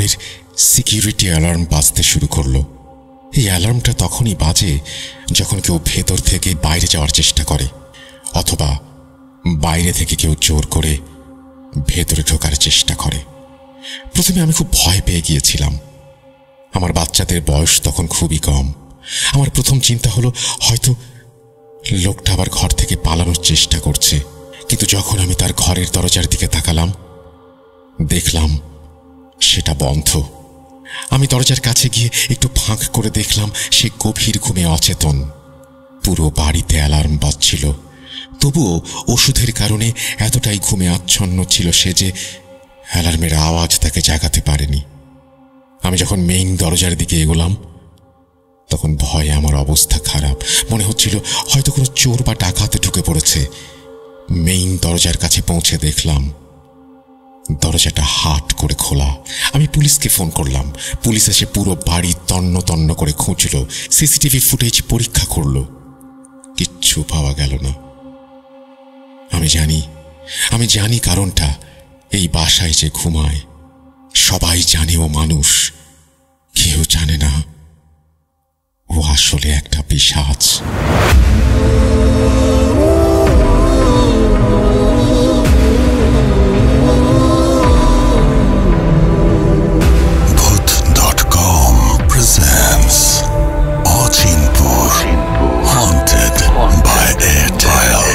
ঘরের security alarm বাজতে শুরু করলো। এই অ্যালার্মটা তখনই বাজে যখন কেউ ভেতর থেকে বাইরে যাওয়ার চেষ্টা করে, অথবা বাইরে থেকে কেউ জোর করে ভেতরে ঢোকার চেষ্টা করে। প্রথমে আমি খুব ভয় পেয়ে গিয়েছিলাম। আমার বাচ্চাদের বয়স তখন খুবই কম। আমার প্রথম চিন্তা হলো হয়তো লোকটা আবার ঘর থেকে পালানোর চেষ্টা করছে। কিন্তু যখন আমি তার ঘরের দরজার দিকে তাকালাম, দেখলাম সেটা বন্ধ। আমি দরজার কাছে গিয়ে একটু ফাঁক করে দেখলাম সে গভীর ঘুমে অচেতন। পুরো বাড়িতে অ্যালার্ম বাজছিল, তবুও ওষুধের কারণে এতটাই ঘুমে আচ্ছন্ন ছিল সে যে অ্যালার্মের আওয়াজ তাকে জাগাতে পারেনি। আমি যখন মেইন দরজার দিকে এগোলাম, তখন ভয়ে আমার অবস্থা খারাপ। মনে হচ্ছিল হয়তো কোনো চোর বা ডাকাতে ঢুকে পড়েছে। মেইন দরজার কাছে পৌঁছে দেখলাম দরজাটা হাট করে খোলা। আমি পুলিশকে ফোন করলাম। পুলিশ এসে পুরো বাড়ি তন্ন তন্ন করে খুঁজল, সিসিটিভি ফুটেজ পরীক্ষা করল। কিচ্ছু পাওয়া গেল না। আমি জানি কারণটা। এই বাসায় যে ঘুমায় সবাই জানে ও মানুষ, কেউ জানে না ও আসলে একটা পিশাচ। Bhoot.com presents Achinpur Haunted by Airtel.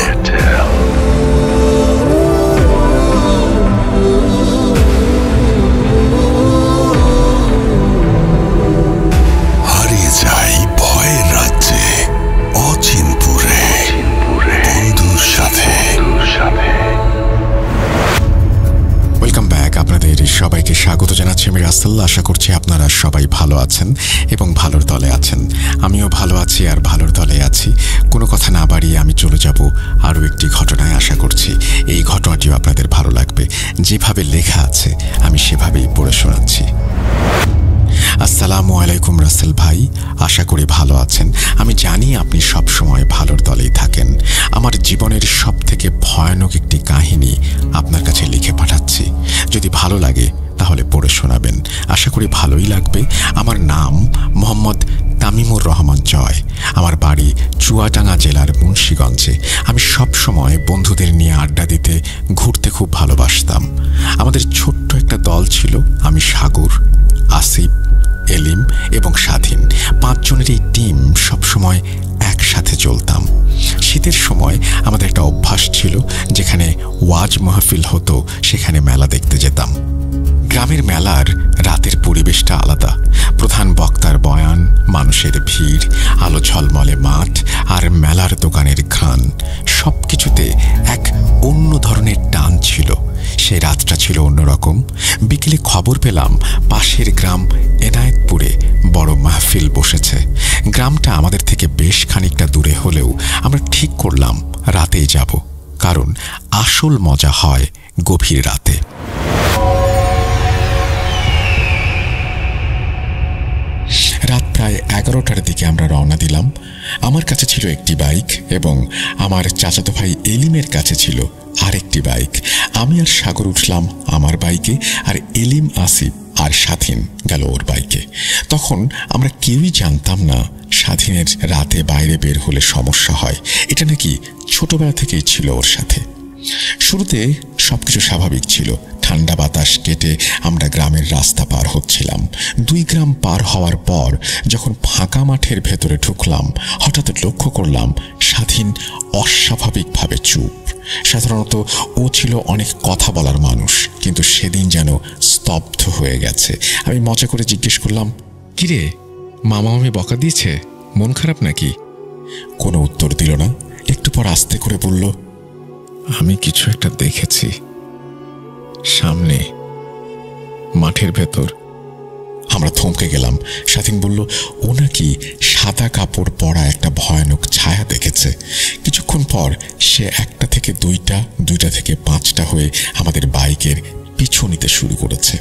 হারিয়ে যাই ভয়ের রাজ্যে অচিনপুরে বন্ধুর সাথে। Welcome back. আপনাদের সবাইকে স্বাগত জানাচ্ছি আমি রাসেল। আশা করছি আপনারা সবাই ভালো আছেন এবং ভালোর দলে আছেন। আমিও ভালো আছি আর ভালোর দলে আছি। কোনো কথা না বাড়িয়ে আমি চলে যাব আরও একটি ঘটনায়। আশা করছি এই ঘটনাটিও আপনাদের ভালো লাগবে। যেভাবে লেখা আছে আমি সেভাবেই পড়ে শোনাচ্ছি। আসসালামু আলাইকুম রাসেল ভাই, আশা করি ভালো আছেন। আমি জানি আপনি সব সময় ভালোর দলেই থাকেন। আমার জীবনের সব থেকে ভয়ানক একটি কাহিনী আপনার কাছে লিখে পাঠাচ্ছি। যদি ভালো লাগে তাহলে পড়ে শোনাবেন। আশা করি ভালোই লাগবে। আমার নাম মোহাম্মদ তামিমুর রহমান জয়। আমার বাড়ি চুয়াডাঙ্গা জেলার মুন্সিগঞ্জে। আমি সব সময় বন্ধুদের নিয়ে আড্ডা দিতে, ঘুরতে খুব ভালোবাসতাম। আমাদের ছোট্ট একটা দল ছিল। আমি, সাগর, আসিফ, এলিম এবং স্বাধীন, 5 জনের এই টিম সবসময় একসাথে চলতাম। শীতের সময় আমাদের একটা অভ্যাস ছিল, যেখানে ওয়াজ মাহফিল হতো সেখানে মেলা দেখতে যেতাম। গ্রামের মেলার রাতের পরিবেশটা আলাদা। প্রধান বক্তার বয়ান, মানুষের ভিড়, আলো ঝলমলে মাঠ আর মেলার দোকানের ঘ্রাণ, সব কিছুতে এক অন্য ধরনের টান ছিল। সেই রাতটা ছিল অন্যরকম। বিকেলে খবর পেলাম পাশের গ্রাম এনায়েতপুরে বড় মাহফিল বসেছে। গ্রামটা আমাদের থেকে বেশ খানিকটা দূরে হলেও আমরা ঠিক করলাম রাতেই যাব, কারণ আসল মজা হয় গভীর রাতে। রাত প্রায় 11টার দিকে আমরা রওনা দিলাম। আমার কাছে ছিল একটি বাইক এবং আমার চাচাতো ভাই এলিমের কাছে ছিল আরেকটি বাইক। আমি আর সাগর উঠলাম আমার বাইকে, আর এলিম, আসিফ আর স্বাধীন গেল ওর বাইকে। তখন আমরা কেউই জানতাম না স্বাধীনের রাতে বাইরে বের হলে সমস্যা হয়। এটা নাকি ছোটবেলা থেকেই ছিল ওর সাথে। শুরুতে সবকিছু স্বাভাবিক ছিল। ঠান্ডা বাতাস কেটে আমরা গ্রামের রাস্তা পার হচ্ছিলাম। 2 গ্রাম পার হওয়ার পর যখন ফাঁকা মাঠের ভেতরে ঢুকলাম, হঠাৎ লক্ষ্য করলাম স্বাধীন অস্বাভাবিকভাবে চুপ। সাধারণত ও ছিল অনেক কথা বলার মানুষ, কিন্তু সেদিন যেন স্তব্ধ হয়ে গেছে। আমি মজা করে জিজ্ঞেস করলাম, কিরে, মামা মামি বকা দিয়েছে? মন খারাপ নাকি? কোনো উত্তর দিল না। একটু পর আস্তে করে বলল, আমি কিছু একটা দেখেছি সামনে মাঠের ভেতর। আমরা থমকে গেলাম। স্বাধীন বলল, ও নাকি সাদা কাপড় পরা একটা ভয়ানক ছায়া দেখেছে। কিছুক্ষণ পর সে 1টা থেকে 2টা, 2টা থেকে 5টা হয়ে আমাদের বাইকের পিছু নিতে শুরু করেছে।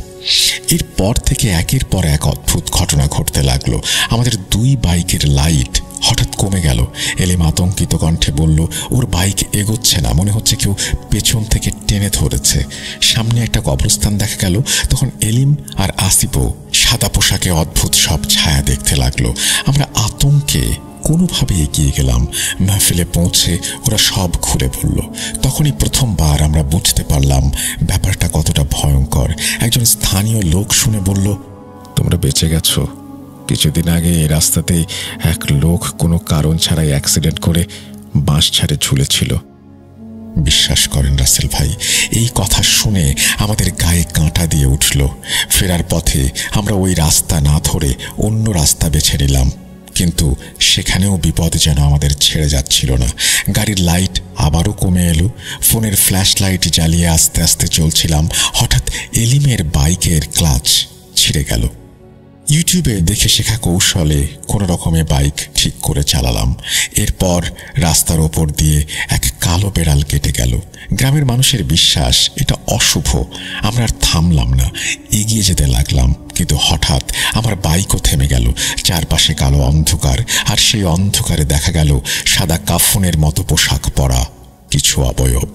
এরপর থেকে একের পর এক অদ্ভুত ঘটনা ঘটতে লাগলো। আমাদের 2 বাইকের লাইট হঠাৎ কমে গেল এলিম আতঙ্কিত কণ্ঠে বলল, ওর বাইক এগোচ্ছে না, মনে হচ্ছে কেউ পেছন থেকে টেনে ধরেছে। সামনে একটা কবরস্থান দেখা গেল। তখন এলিম আর আসিফও সাদা পোশাকে অদ্ভুত সব ছায়া দেখতে লাগলো। আমরা আতঙ্কে কোনোভাবে এগিয়ে গেলাম। মাহফিলে পৌঁছে ওরা সব খুলে বলল। তখনই প্রথমবার আমরা বুঝতে পারলাম ব্যাপারটা কতটা ভয়ঙ্কর। একজন স্থানীয় লোক শুনে বলল, তোমরা বেঁচে গেছো। কিছুদিন আগে এই রাস্তাতেই এক লোক কোনো কারণ ছাড়াই অ্যাক্সিডেন্ট করে বাঁশ ছাড়ে ঝুলেছিল। বিশ্বাস করেন রাসেল ভাই, এই কথা শুনে আমাদের গায়ে কাঁটা দিয়ে উঠল। ফেরার পথে আমরা ওই রাস্তা না ধরে অন্য রাস্তা বেছে নিলাম, কিন্তু সেখানেও বিপদ যেন আমাদের ছেড়ে যাচ্ছিল না। গাড়ির লাইট আবারও কমে এলো। ফোনের ফ্ল্যাশ লাইট জ্বালিয়ে আস্তে আস্তে চলছিলাম। হঠাৎ এলিমের বাইকের ক্লাচ ছিঁড়ে গেল। ইউটিউবে দেখে শেখা কৌশলে কোনো রকমে বাইক ঠিক করে চালালাম। এরপর রাস্তার ওপর দিয়ে এক কালো বেড়াল কেটে গেল। গ্রামের মানুষের বিশ্বাস এটা অশুভ। আমরা আর থামলাম না, এগিয়ে যেতে লাগলাম। কিন্তু হঠাৎ আমার বাইকও থেমে গেল। চারপাশে কালো অন্ধকার, আর সেই অন্ধকারে দেখা গেল সাদা কাফনের মতো পোশাক পরা কিছু অবয়ব।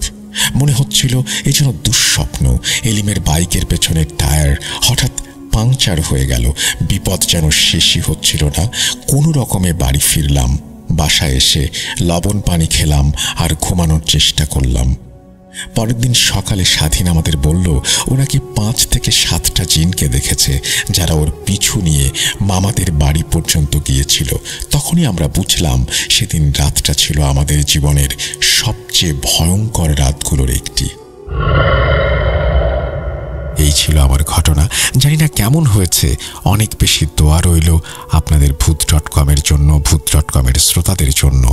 মনে হচ্ছিল এ যেন দুঃস্বপ্ন। এলিমের বাইকের পেছনের টায়ার হঠাৎ পাংচার হয়ে গেল। বিপদ যেন শেষই হচ্ছিল না। কোনো রকমে বাড়ি ফিরলাম। বাসায় এসে লবণ পানি খেলাম আর ঘুমানোর চেষ্টা করলাম। পরের দিন সকালে স্বাধীন আমাদের বলল, ও নাকি 5 থেকে 7টা জিনকে দেখেছে, যারা ওর পিছু নিয়ে মামাদের বাড়ি পর্যন্ত গিয়েছিল। তখনই আমরা বুঝলাম সেদিন রাতটা ছিল আমাদের জীবনের সবচেয়ে ভয়ঙ্কর রাতগুলোর একটি। এই ছিল আমার ঘটনা। জানি না কেমন হয়েছে। অনেক বেশি দোয়া রইল আপনাদের ভূত.com-এর জন্য, ভূত.com-এর শ্রোতাদের জন্য।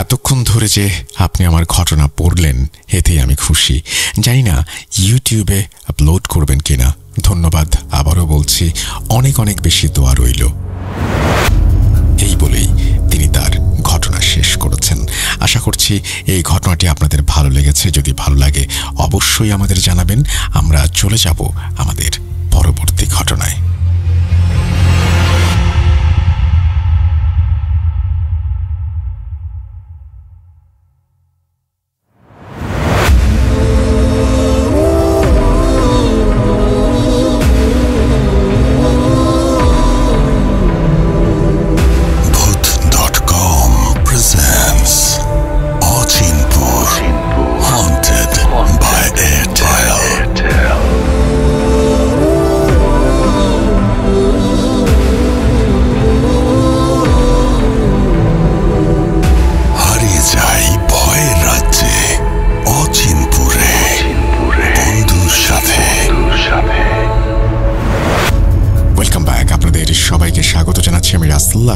এতক্ষণ ধরে যে আপনি আমার ঘটনা পড়লেন, এতেই আমি খুশি। জানি না ইউটিউবে আপলোড করবেন কিনা। ধন্যবাদ আবারও বলছি, অনেক অনেক বেশি দোয়া রইল। এই বলেই তিনি তার ঘটনা শেষ করেছেন। আশা করছি এই ঘটনাটি আপনাদের ভালো লেগেছে। যদি ভালো লাগে অবশ্যই আমাদের জানাবেন। আমরা চলে যাব আমাদের পরবর্তী ঘটনায়।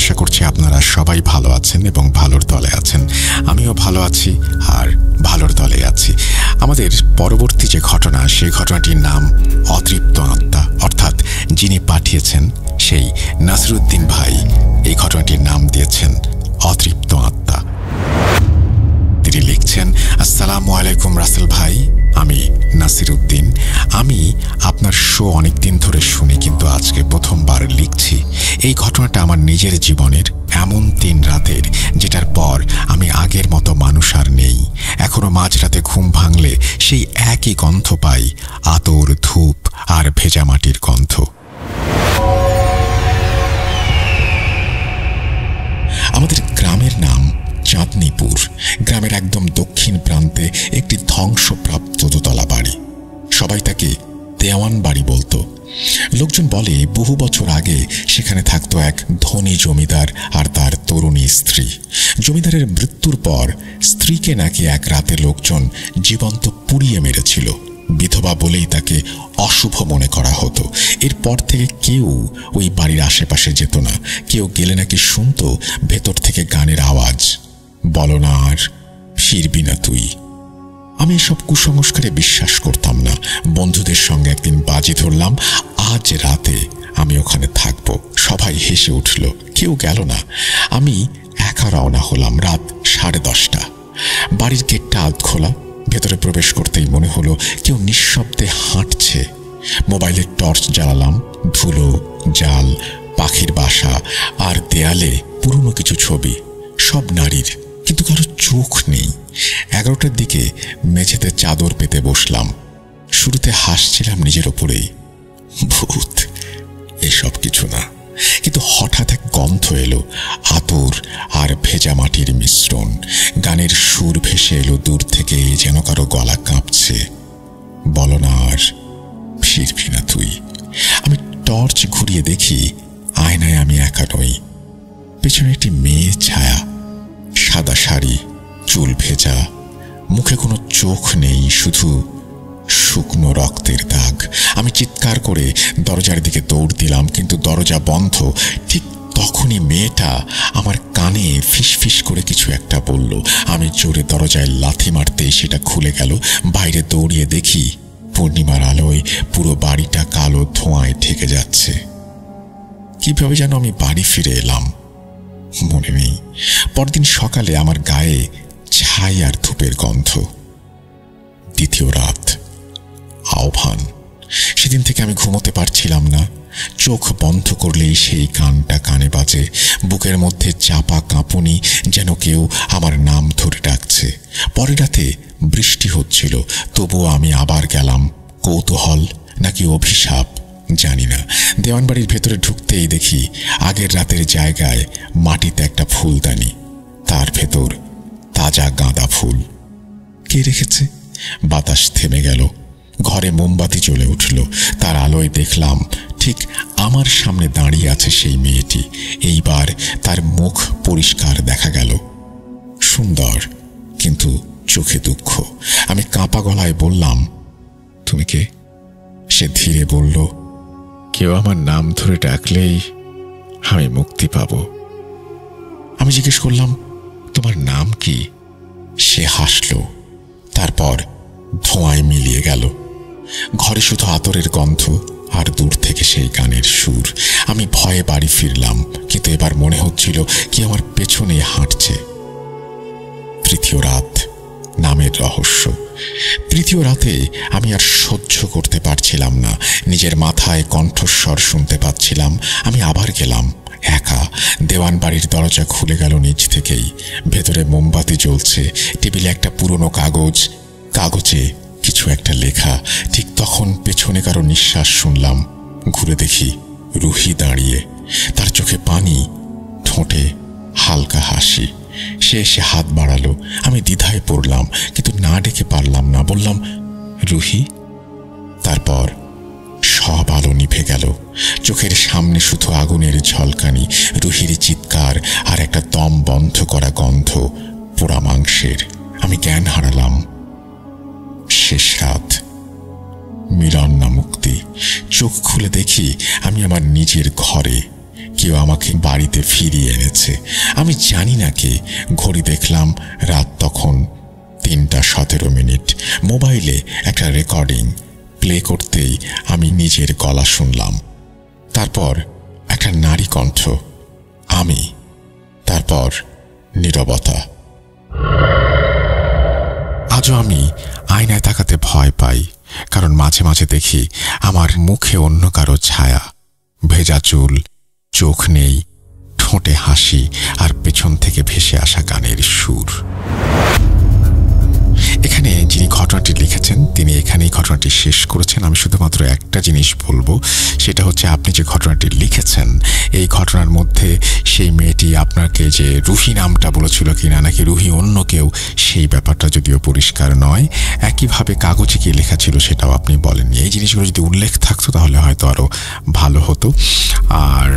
আশা করছি আপনারা সবাই ভালো আছেন এবং ভালোর দলে আছেন। আমিও ভালো আছি আর ভালোর দলে আছি। আমাদের পরবর্তী যে ঘটনা, সেই ঘটনাটির নাম অতৃপ্ত আত্মা, অর্থাৎ যিনি পাঠিয়েছেন সেই নাসিরউদ্দিন ভাই এই ঘটনাটির নাম দিয়েছেন অতৃপ্ত আত্মা। তিনি লিখছেন, আসসালামু আলাইকুম রাসেল ভাই, আমি নাসিরউদ্দিন। আমি আপনার শো অনেকদিন ধরে শুনি, কিন্তু আজকে প্রথমবার লিখছি। এই ঘটনাটা আমার নিজের জীবনের এমন 3 রাতের, যেটার পর আমি আগের মতো মানুষ আর নেই। এখনো মাঝরাতে ঘুম ভাঙলে সেই একই গন্ধ পাই, আতর, ধূপ আর ভেজা মাটির গন্ধ। আমাদের গ্রামের নাম চাঁদনীপুর। গ্রামের একদম দক্ষিণ প্রান্তে একটি ধ্বংসপ্রাপ্ত দোতলা বাড়ি। সবাই তাকে দেওয়ান বাড়ি বলতো। লোকজন বলে বহু বছর আগে সেখানে থাকতো এক ধনী জমিদার আর তার তরুণী স্ত্রী। জমিদারের মৃত্যুর পর স্ত্রীকে নাকি এক রাতে লোকজন জীবন্ত পুড়িয়ে মেরেছিল। বিধবা বলেই তাকে অশুভ মনে করা হতো। এরপর থেকে কেউ ওই বাড়ির আশেপাশে যেত না। কেউ গেলে নাকি শুনতো ভেতর থেকে গানের আওয়াজ, বলো না আর ফিরবি না তুই। আমি এসব কুসংস্কারে বিশ্বাস করতাম না। বন্ধুদের সঙ্গে একদিন বাজি ধরলাম, আজ রাতে আমি ওখানে থাকবো। সবাই হেসে উঠল, কেউ গেল না। আমি একা রওনা হলাম। রাত 10:30। বাড়ির গেটটা আধ খোলা। ভেতরে প্রবেশ করতেই মনে হলো কেউ নিঃশব্দে হাঁটছে। মোবাইলের টর্চ জ্বালালাম। ধুলো, জাল, পাখির বাসা আর দেয়ালে পুরনো কিছু ছবি। সব নারীর, কিন্তু কারো চোখ নেই। 11টার দিকে মেঝেতে চাদর পেতে বসলাম। শুরুতে হাসছিলাম নিজের ওপরেই, ভূত, এসব কিছু না। কিন্তু হঠাৎ এক গন্ধ এলো, আতর আর ভেজা মাটির মিশ্রণ। গানের সুর ভেসে এলো দূর থেকে, যেন কারো গলা কাঁপছে। বলো না আর ফিরবি না তুই। আমি টর্চ ঘুরিয়ে দেখি আয়নায় আমি একা নই। পেছনে একটি মেয়ে ছায়া, সাদা শাড়ি, চুল ভেজা, মুখে কোনো চোখ নেই, শুধু শুকনো রক্তের দাগ। আমি চিৎকার করে দরজার দিকে দৌড় দিলাম, কিন্তু দরজা বন্ধ। ঠিক তখনই মেয়েটা আমার কানে ফিসফিস করে কিছু একটা বলল। আমি জোরে দরজায় লাথি মারতেই সেটা খুলে গেল। বাইরে দৌড়িয়ে দেখি পূর্ণিমার আলোয় পুরো বাড়িটা কালো ধোঁয়ায় ঢেকে যাচ্ছে। কিভাবে যেন আমি বাড়ি ফিরে এলাম মনে নেই। পরদিন সকালে আমার গায়ে ছাই আর ধূপের গন্ধ। দ্বিতীয় রাত, আহ্বান। সেদিন থেকে আমি ঘুমোতে পারছিলাম না। চোখ বন্ধ করলেই সেই গানটা কানে বাজে। বুকের মধ্যে চাপা কাঁপুনি, যেন কেউ আমার নাম ধরে ডাকছে। পরের রাতে বৃষ্টি হচ্ছিল, তবুও আমি আবার গেলাম। কৌতূহল নাকি অভিশাপ জানি না। দেওয়ানবাড়ির ভেতরে ঢুকতেই দেখি আগের রাতের জায়গায় মাটিতে একটা ফুলদানি, তার ভেতর তাজা গাঁদা ফুল। কে রেখেছে? বাতাস থেমে গেল। ঘরে মোমবাতি জ্বলে উঠল। তার আলোয় দেখলাম ঠিক আমার সামনে দাঁড়িয়ে আছে সেই মেয়েটি। এইবার তার মুখ পরিষ্কার দেখা গেল। সুন্দর, কিন্তু চোখে দুঃখ। আমি কাঁপা গলায় বললাম, তুমি কে? সে ধীরে বলল, কেউ আমার নাম ধরে ডাকলেই আমি মুক্তি পাব। আমি জিজ্ঞেস করলাম, তোমার নাম কি? সে হাসল, তারপর ধোঁয়ায় মিলিয়ে গেল। ঘরে শুধু আতরের গন্ধ আর দূর থেকে সেই গানের সুর। আমি ভয়ে বাড়ি ফিরলাম, কিন্তু এবার মনে হচ্ছিল কি আমার পেছনে হাঁটছে। তৃতীয় রাত, নামের রহস্য। তৃতীয় রাতে আমি আর সহ্য করতে পারছিলাম না। নিজের মাথায় কণ্ঠস্বর শুনতে পাচ্ছিলাম। আমি আবার গেলাম, একা। দেওয়ানবাড়ির দরজা খুলে গেল নিজ থেকেই। ভেতরে মোমবাতি জ্বলছে, টেবিলে একটা পুরনো কাগজ, কাগজে কিছু একটা লেখা। ঠিক তখন পেছনে কারো নিঃশ্বাস শুনলাম। ঘুরে দেখি রুহি দাঁড়িয়ে, তার চোখে পানি, ঠোঁটে হালকা হাসি। সে এসে হাত বাড়ালো। আমি দ্বিধায় পড়লাম, কিন্তু না ডেকে পারলাম না। বললাম, রুহি। তারপর সব আলো নিভে গেল। চোখের সামনে শুধু আগুনের ঝলকানি, রুহির চিৎকার আর একটা দম বন্ধ করা গন্ধ, পোড়া মাংসের। আমি জ্ঞান হারালাম। শেষ রাত, মিলন না মুক্তি। চোখ খুলে দেখি আমি আমার নিজের ঘরে। কেউ আমাকে বাড়িতে ফিরিয়ে এনেছে। আমি জানি না কে। ঘড়ি দেখলাম, রাত তখন 3:17। মোবাইলে একটা রেকর্ডিং প্লে করতেই আমি নিজের গলা শুনলাম। তারপর একটা নারী কণ্ঠ, আমি। তারপর নীরবতা। আজও আমি আয়নায় তাকাতে ভয় পাই, কারণ মাঝে মাঝে দেখি আমার মুখে অন্য কারো ছায়া। ভেজা চুল, চোখ নেই, ঠোঁটে হাসি আর পেছন থেকে ভেসে আসা গানের সুর। এখানে যিনি ঘটনাটি লিখেছেন তিনি এখানেই ঘটনাটি শেষ করেছেন। আমি শুধুমাত্র একটা জিনিস বলবো, সেটা হচ্ছে আপনি যে ঘটনাটি লিখেছেন এই ঘটনার মধ্যে সেই মেয়েটি আপনাকে যে রুহি নামটা বলেছিল কিনা, নাকি রুহি অন্য কেউ, সেই ব্যাপারটা যদিও পরিষ্কার নয়। একইভাবে কাগজে কি লেখা ছিল সেটাও আপনি বলেননি। এই জিনিসগুলো যদি উল্লেখ থাকতো তাহলে হয়তো আরও ভালো হতো। আর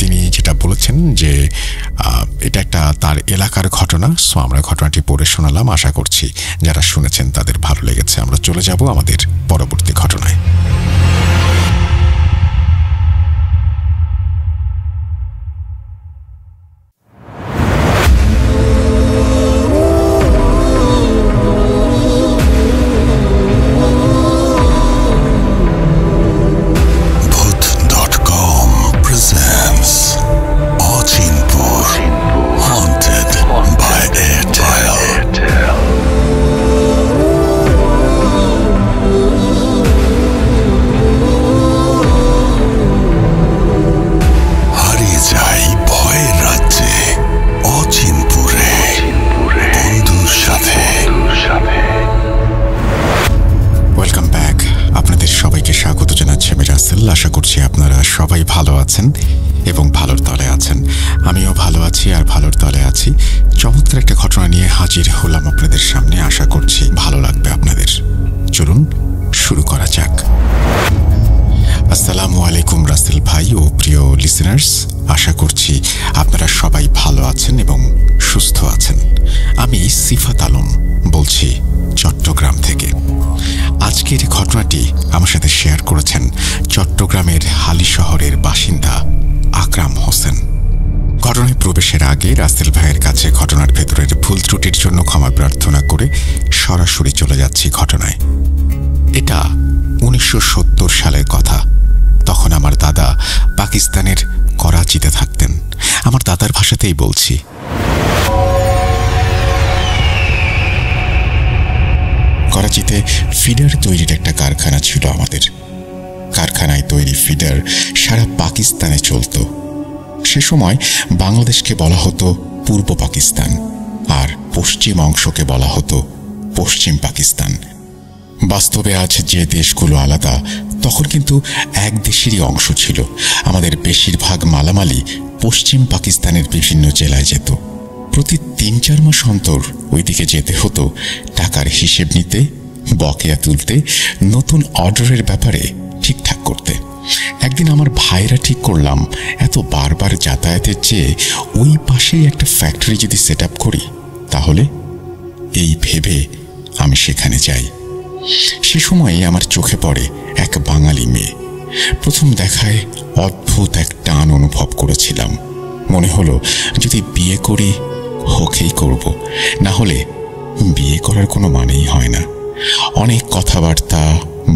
তিনি যেটা বলেছেন যে এটা একটা তার এলাকার ঘটনা, সো আমরা ঘটনাটি পড়ে শোনালাম। আশা করছি যারা শুনেছেন তাদের ভালো লেগেছে। আমরা চলে যাব আমাদের পরবর্তী ঘটনায়। আছেন এবং ভালোর তলে আছেন। আমিও ভালো আছি আর ভালোর তলে আছি। চমৎকার একটা ঘটনা নিয়ে হাজির হলাম আপনাদের সামনে। আশা করছি ভালো লাগবে আপনাদের। চলুন শুরু করা যাক। আসসালামু আলাইকুম রাসেল ভাই ও প্রিয় লিসেনার্স, আশা করছি আপনারা সবাই ভালো আছেন এবং সুস্থ আছেন। আমি সিফাত আলম বলছি চট্টগ্রাম থেকে। আজকের ঘটনাটি আমার সাথে শেয়ার করেছেন চট্টগ্রামের হালি শহরের বাসিন্দা আকরাম হোসেন। ঘটনায় প্রবেশের আগে রাসেল ভাইয়ের কাছে ঘটনার ভেতরের ভুল ত্রুটির জন্য ক্ষমা প্রার্থনা করে সরাসরি চলে যাচ্ছি ঘটনায়। এটা 1970 সালের কথা। তখন আমার দাদা পাকিস্তানের করাচিতে থাকতেন। আমার দাদার ভাষাতেই বলছি। করাচিতে ফিডার তৈরির একটা কারখানা ছিল আমাদের। কারখানায় তৈরি ফিডার সারা পাকিস্তানে চলত। সে সময় বাংলাদেশকে বলা হতো পূর্ব পাকিস্তান আর পশ্চিম অংশকে বলা হতো পশ্চিম পাকিস্তান। বাস্তবে আজ যে দেশগুলো আলাদা, তখন কিন্তু এক দেশেরই অংশ ছিল। আমাদের বেশিরভাগ মালামালই পশ্চিম পাকিস্তানের বিভিন্ন জেলায় যেত। প্রতি 3-4 মাস অন্তর ওইদিকে যেতে হতো টাকার হিসেব নিতে, বকেয়া তুলতে, নতুন অর্ডারের ব্যাপারে ঠিকঠাক করতে। একদিন আমার ভাইরা ঠিক করলাম এত বারবার যাতায়াতের চেয়ে ওই পাশেই একটা ফ্যাক্টরি যদি সেট আপ করি, তাহলে এই ভেবে আমি সেখানে যাই। সে সময় আমার চোখে পড়ে এক বাঙালি মেয়ে। প্রথম দেখায় অদ্ভুত এক টান অনুভব করেছিলাম। মনে হলো যদি বিয়ে করি ওকেই করব, না হলে বিয়ে করার কোনো মানেই হয় না। অনেক কথাবার্তা,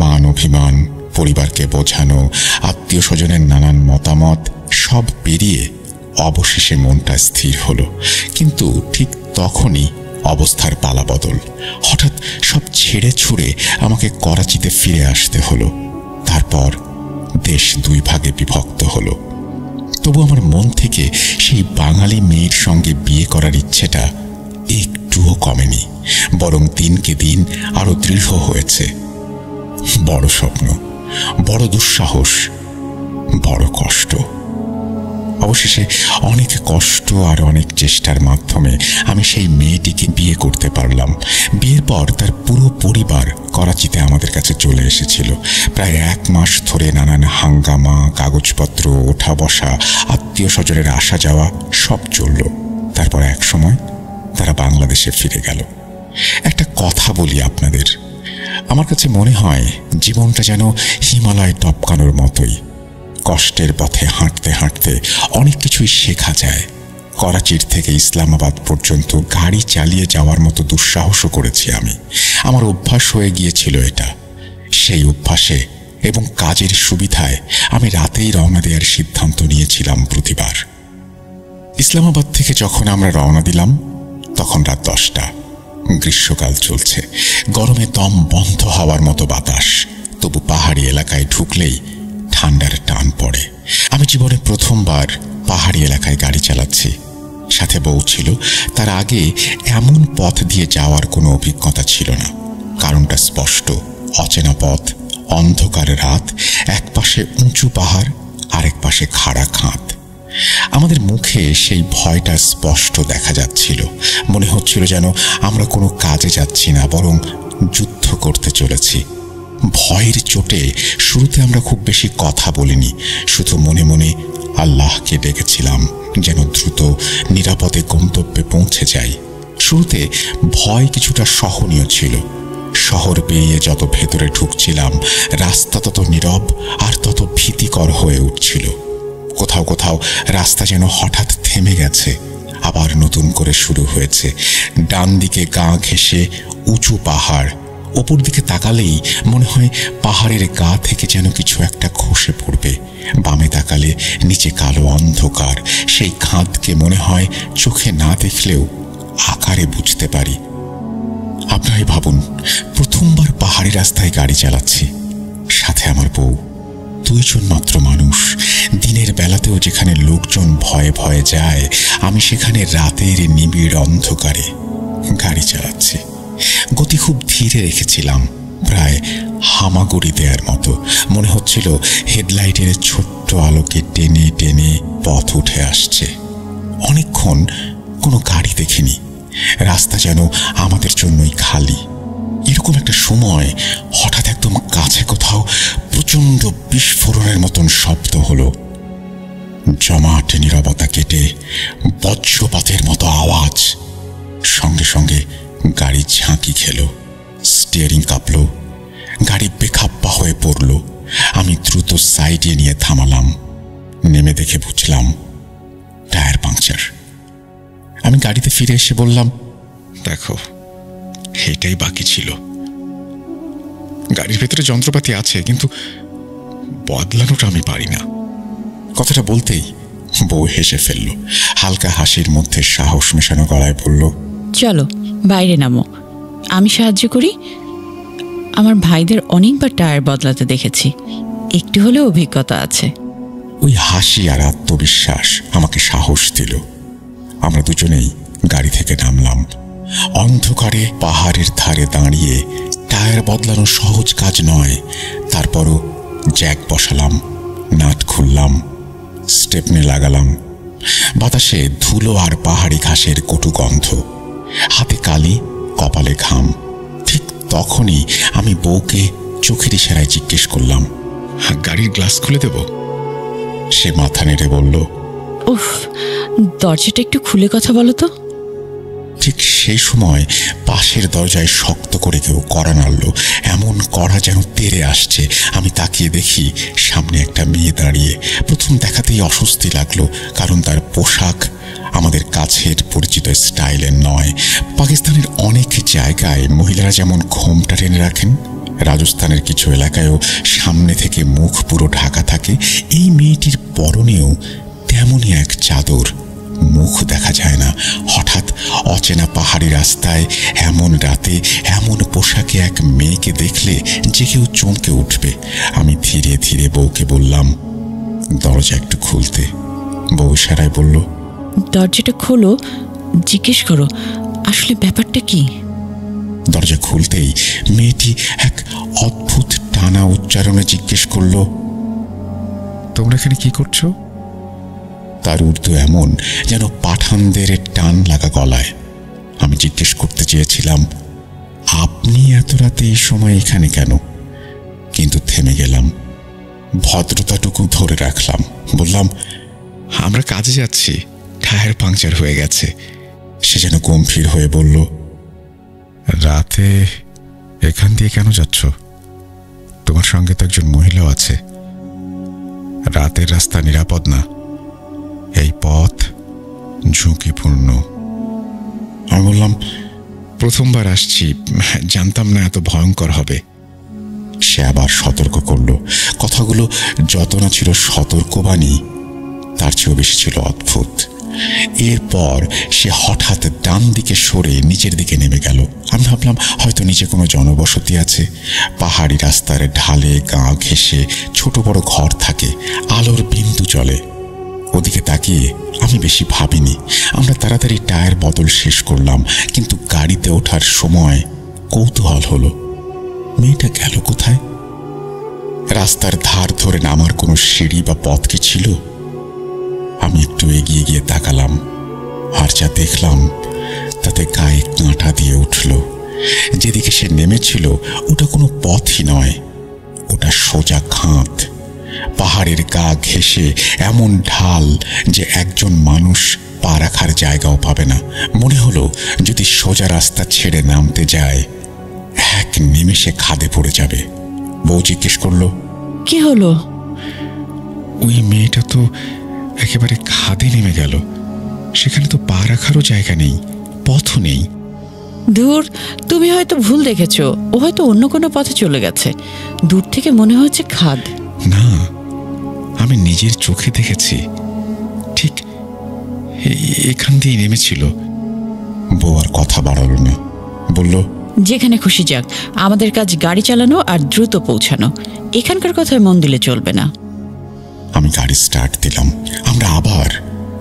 মান অভিমান, পরিবারকে বোঝানো, আত্মীয় স্বজনের নানান মতামত সব পেরিয়ে অবশেষে মনটা স্থির হলো। কিন্তু ঠিক তখনই অবস্থার পালাবদল। হঠাৎ সব ছেড়ে ছুড়ে আমাকে করাচিতে ফিরে আসতে হলো। তারপর দেশ 2 ভাগে বিভক্ত হলো। তবু আমার মন থেকে সেই বাঙালি মেয়ের সঙ্গে বিয়ে করার ইচ্ছেটা একটুও কমেনি, বরং দিনকে দিন আরো দৃঢ় হয়েছে। বড় স্বপ্ন, বড় দুঃসাহস, বড় কষ্ট। অবশেষে অনেক কষ্ট আর অনেক চেষ্টার মাধ্যমে আমি সেই মেয়েটিকে বিয়ে করতে পারলাম। বিয়ের পর তার পুরো পরিবার করাচিতে আমাদের কাছে চলে এসেছিল। প্রায় 1 মাস ধরে নানান হাঙ্গামা, কাগজপত্র, ওঠা বসা, আত্মীয় স্বজনের আসা যাওয়া সব চলল। তারপর এক সময় তারা বাংলাদেশে ফিরে গেল। একটা কথা বলি আপনাদের, আমার কাছে মনে হয় জীবনটা যেন হিমালয় টপকানোর মতোই। কষ্টের পথে হাঁটতে হাঁটতে অনেক কিছুই শেখা যায়। করাচির থেকে ইসলামাবাদ পর্যন্ত গাড়ি চালিয়ে যাওয়ার মতো দুঃসাহসও করেছি আমি। আমার অভ্যাস হয়ে গিয়েছিল এটা। সেই অভ্যাসে এবং কাজের সুবিধায় আমি রাতেই রওনা দেওয়ার সিদ্ধান্ত নিয়েছিলাম প্রতিবার। ইসলামাবাদ থেকে যখন আমরা রওনা দিলাম তখন রাত 10টা। গ্রীষ্মকাল চলছে, গরমে দম বন্ধ হওয়ার মতো বাতাস। তবু পাহাড়ি এলাকায় ঢুকলেই ঠান্ডার টান পড়ে। আমি জীবনে প্রথমবার পাহাড়ি এলাকায় গাড়ি চালাচ্ছি। সাথে বউ ছিল। তার আগে এমন পথ দিয়ে যাওয়ার কোনো অভিজ্ঞতা ছিল না। কারণটা স্পষ্ট, অচেনা পথ, অন্ধকার রাত, এক পাশে উঁচু পাহাড়, আরেক পাশে খাড়া খাদ। আমাদের মুখে সেই ভয়টা স্পষ্ট দেখা যাচ্ছিল। মনে হচ্ছিল যেন আমরা কোনো কাজে যাচ্ছি না, বরং যুদ্ধ করতে চলেছি। ভয়ের চোটে শুরুতে আমরা খুব বেশি কথা বলিনি, শুধু মনে মনে আল্লাহকে ডেকেছিলাম যেন দ্রুত নিরাপদে গন্তব্যে পৌঁছে যাই। শুরুতে ভয় কিছুটা সহনীয় ছিল। শহর পেরিয়ে যত ভেতরে ঢুকছিলাম, রাস্তা তত নীরব আর তত ভীতিকর হয়ে উঠছিল। কোথাও কোথাও রাস্তা যেন হঠাৎ থেমে গেছে, আবার নতুন করে শুরু হয়েছে। ডান দিকে গা ঘেঁষে উঁচু পাহাড়, ওপর দিকে তাকালেই মনে হয় পাহাড়ের গা থেকে যেন কিছু একটা খসে পড়বে। বামে তাকালে নিচে কালো অন্ধকার। সেই খাদকে মনে হয় চোখে না দেখলেও আকারে বুঝতে পারি। আপনারাই ভাবুন, প্রথমবার পাহাড়ি রাস্তায় গাড়ি চালাচ্ছি, সাথে আমার বউ। 2 জন মাত্র মানুষ। দিনের বেলাতেও যেখানে লোকজন ভয়ে ভয়ে যায়, আমি সেখানে রাতের নিবিড় অন্ধকারে গাড়ি চালাচ্ছি। গতি খুব ধীরে রেখেছিলাম, প্রায় হামাগুড়ি দেওয়ার মতো। মনে হচ্ছিল হেডলাইটের ছোট্ট আলোকে টেনে টেনে পথ উঠে আসছে। অনেকক্ষণ কোনো গাড়ি দেখিনি, রাস্তা যেন আমাদের জন্যই খালি। এরকম একটা সময় হঠাৎ একদম কাছে কোথাও প্রচণ্ড বিস্ফোরণের মতন শব্দ হলো। জমাট নীরবতা কেটে বজ্রপাতের মতো আওয়াজ। সঙ্গে সঙ্গে গাড়ি ঝাঁকি খেল, স্টিয়ারিং কাঁপল, গাড়ি বেখাপ্পা হয়ে পড়ল। আমি দ্রুত সাইডে নিয়ে থামালাম। নেমে দেখে বুঝলাম টায়ার পাংচার। আমি গাড়িতে ফিরে এসে বললাম, দেখো, এটাই বাকি ছিল। গাড়ির ভেতরে যন্ত্রপাতি আছে, কিন্তু বদলানোটা আমি পারি না। কথাটা বলতেই বউ হেসে ফেলল। হালকা হাসির মধ্যে সাহস মেশানো গলায় বলল, চলো বাইরে নামো, আমি সাহায্য করি। আমার ভাইদের অনেকবার টায়ার বদলাতে দেখেছি, একটু হলেও অভিজ্ঞতা আছে। ওই হাসি আর আত্মবিশ্বাস আমাকে সাহস দিল। আমরা দুজনেই গাড়ি থেকে নামলাম। অন্ধকারে পাহাড়ের ধারে দাঁড়িয়ে টায়ার বদলানো সহজ কাজ নয়। তারপরও জ্যাক বসালাম, নাট খুললাম, স্টেপনি লাগালাম। বাতাসে ধুলো আর পাহাড়ি ঘাসের কটু গন্ধ, হাতে কালি, কপালে ঘাম। ঠিক তখনই আমি বউকে চোখের ইশারায় জিজ্ঞেস করলাম, গাড়ির গ্লাস খুলে দেব? সে মাথা নেড়ে বলল, উফ, দরজাটা একটু খুলে কথা বলো তো। ঠিক সেই সময় পাশের দরজায় শক্ত করে কেউ কড়া নাড়ল, এমন কড়া যেন তেড়ে আসছে। আমি তাকিয়ে দেখি সামনে একটা মেয়ে দাঁড়িয়ে। প্রথম দেখাতেই অস্বস্তি লাগলো, কারণ তার পোশাক আমাদের কাছের পরিচিত স্টাইলের নয়। পাকিস্তানের অনেক জায়গায় মহিলারা যেমন ঘোমটা টেনে রাখেন, রাজস্থানের কিছু এলাকায়ও সামনে থেকে মুখ পুরো ঢাকা থাকে। এই মেয়েটির পরনেও তেমনই এক চাদর, মুখ দেখা যায় না। হঠাৎ অচেনা পাহাড়ি রাস্তায় এমন রাতে এমন পোশাকে এক মেয়েকে দেখলে যে কেউ চমকে উঠবে। আমি ধীরে ধীরে বউকে বললাম, দরজা একটু খুলতে। বউ ইশারায় বলল, দরজাটা খোলো, জিজ্ঞেস করো আসলে ব্যাপারটা কি। দরজা খুলতেই মেয়েটি এক অদ্ভুত টানা উচ্চারণে জিজ্ঞেস করল, তোমরা এখানে কি করছো? তার উর্দু এমন যেন পাঠানদের টান লাগা গলায়। আমি জিজ্ঞেস করতে চেয়েছিলাম, আপনি এত রাতে এই সময় এখানে কেন? কিন্তু থেমে গেলাম, ভদ্রতাটুকু ধরে রাখলাম। বললাম, আমরা কাজে যাচ্ছি, টায়ার পাংচার হয়ে গেছে। সে যেন গম্ভীর হয়ে বলল, রাতে এখান দিয়ে কেন যাচ্ছ? তোমার সঙ্গে তো একজন মহিলাও আছে। রাতের রাস্তা নিরাপদ না, এই পথ ঝুঁকিপূর্ণ। আমি বললাম, প্রথমবার আসছি, জানতাম না এত ভয়ঙ্কর হবে। সে আবার সতর্ক করল। কথাগুলো যত না ছিল সতর্কবাণী, তার চেয়েও বেশি ছিল অদ্ভুত। এরপর সে হঠাৎ ডান দিকে সরে নিচের দিকে নেমে গেল। আমি ভাবলাম হয়তো নিচে কোনো জনবসতি আছে। পাহাড়ি রাস্তার ঢালে গা ঘেঁষে ছোট বড় ঘর থাকে, আলোর বিন্দু চলে। ওদিকে তাকিয়ে আমি বেশি ভাবিনি। আমরা তাড়াতাড়ি টায়ার বদল শেষ করলাম, কিন্তু গাড়িতে ওঠার সময় কৌতূহল হলো, মেয়েটা গেল কোথায়? রাস্তার ধার ধরে নামার কোনো সিঁড়ি বা পথ কি ছিল? আমি একটু এগিয়ে গিয়ে তাকালাম, আর যা দেখলাম তাতে গায়ে কাঁটা দিয়ে উঠল। যেদিকে সে নেমেছিল ওটা কোনো পথই নয়, ওটা সোজা খাদ। পাহাড়ের গা ঘেঁষে এমন ঢাল যে একজন মানুষ পা রাখার জায়গাও পাবে না। মনে হলো যদি সোজা রাস্তা ছেড়ে নামতে যায় এক নিমেষে খাদে পড়ে যাবে। বউ জিজ্ঞেস করলো, কি হলো? ওই মেয়েটা তো একেবারে খাদে নেমে গেল। সেখানে তো পা রাখারও জায়গা নেই, পথও নেই। দূর, তুমি হয়তো ভুল দেখেছো, ও হয়তো অন্য কোনো পথে চলে গেছে। দূর থেকে মনে হচ্ছে খাদ। না, আমি নিজের চোখে দেখেছি, ঠিক এখান দিয়ে নেমেছিল। বউ আর কথা বাড়ালো না, বলল, যেখানে খুশি যাক, আমাদের কাজ গাড়ি চালানো আর দ্রুত পৌঁছানো। এখানকার কথায় মন দিলে চলবে না। আমি গাড়ি স্টার্ট দিলাম। আমরা আবার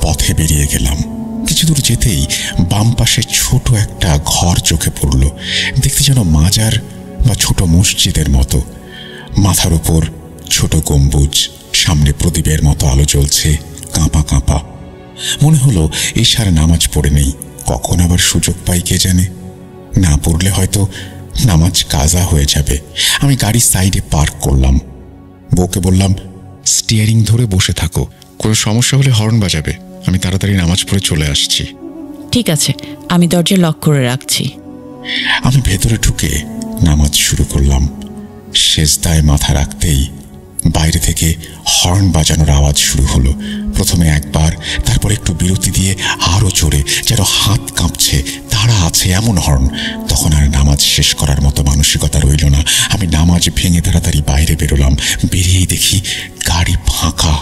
পথে বেরিয়ে গেলাম। কিছু দূর যেতেই বাম পাশে ছোট একটা ঘর চোখে পড়ল। দেখতে যেন মাজার বা ছোট মসজিদের মতো। মাথার উপর ছোট গম্বুজ, সামনে প্রদীপের মতো আলো জ্বলছে কাঁপা কাঁপা। মনে হলো ঈশার নামাজ পড়ে নেই, কখন আবার সুযোগ পাই কে জানে। না পড়লে হয়তো নামাজ কাজা হয়ে যাবে। আমি গাড়ি সাইডে পার্ক করলাম। বউকে বললাম, স্টিয়ারিং ধরে বসে থাকো, কোনো সমস্যা হলে হর্ন বাজাবে, আমি তাড়াতাড়ি নামাজ পড়ে চলে আসছি। ঠিক আছে, আমি দরজা লক করে রাখছি। আমি ভেতরে ঢুকে নামাজ শুরু করলাম। সেজদায় মাথা রাখতেই বাইরে থেকে হর্ন বাজানোর আওয়াজ শুরু হলো। প্রথমে একবার, তারপর একটু বিরতি দিয়ে আরো জোরে, যেন হাত কাঁপছে, তাড়া আছে এমন হর্ন। তখন আর নামাজ শেষ করার মতো মানসিকতা রইল না। আমি নামাজ ভেঙে তাড়াতাড়ি বাইরে বেরোলাম। বেরিয়েই দেখি গাড়ি ফাঁকা।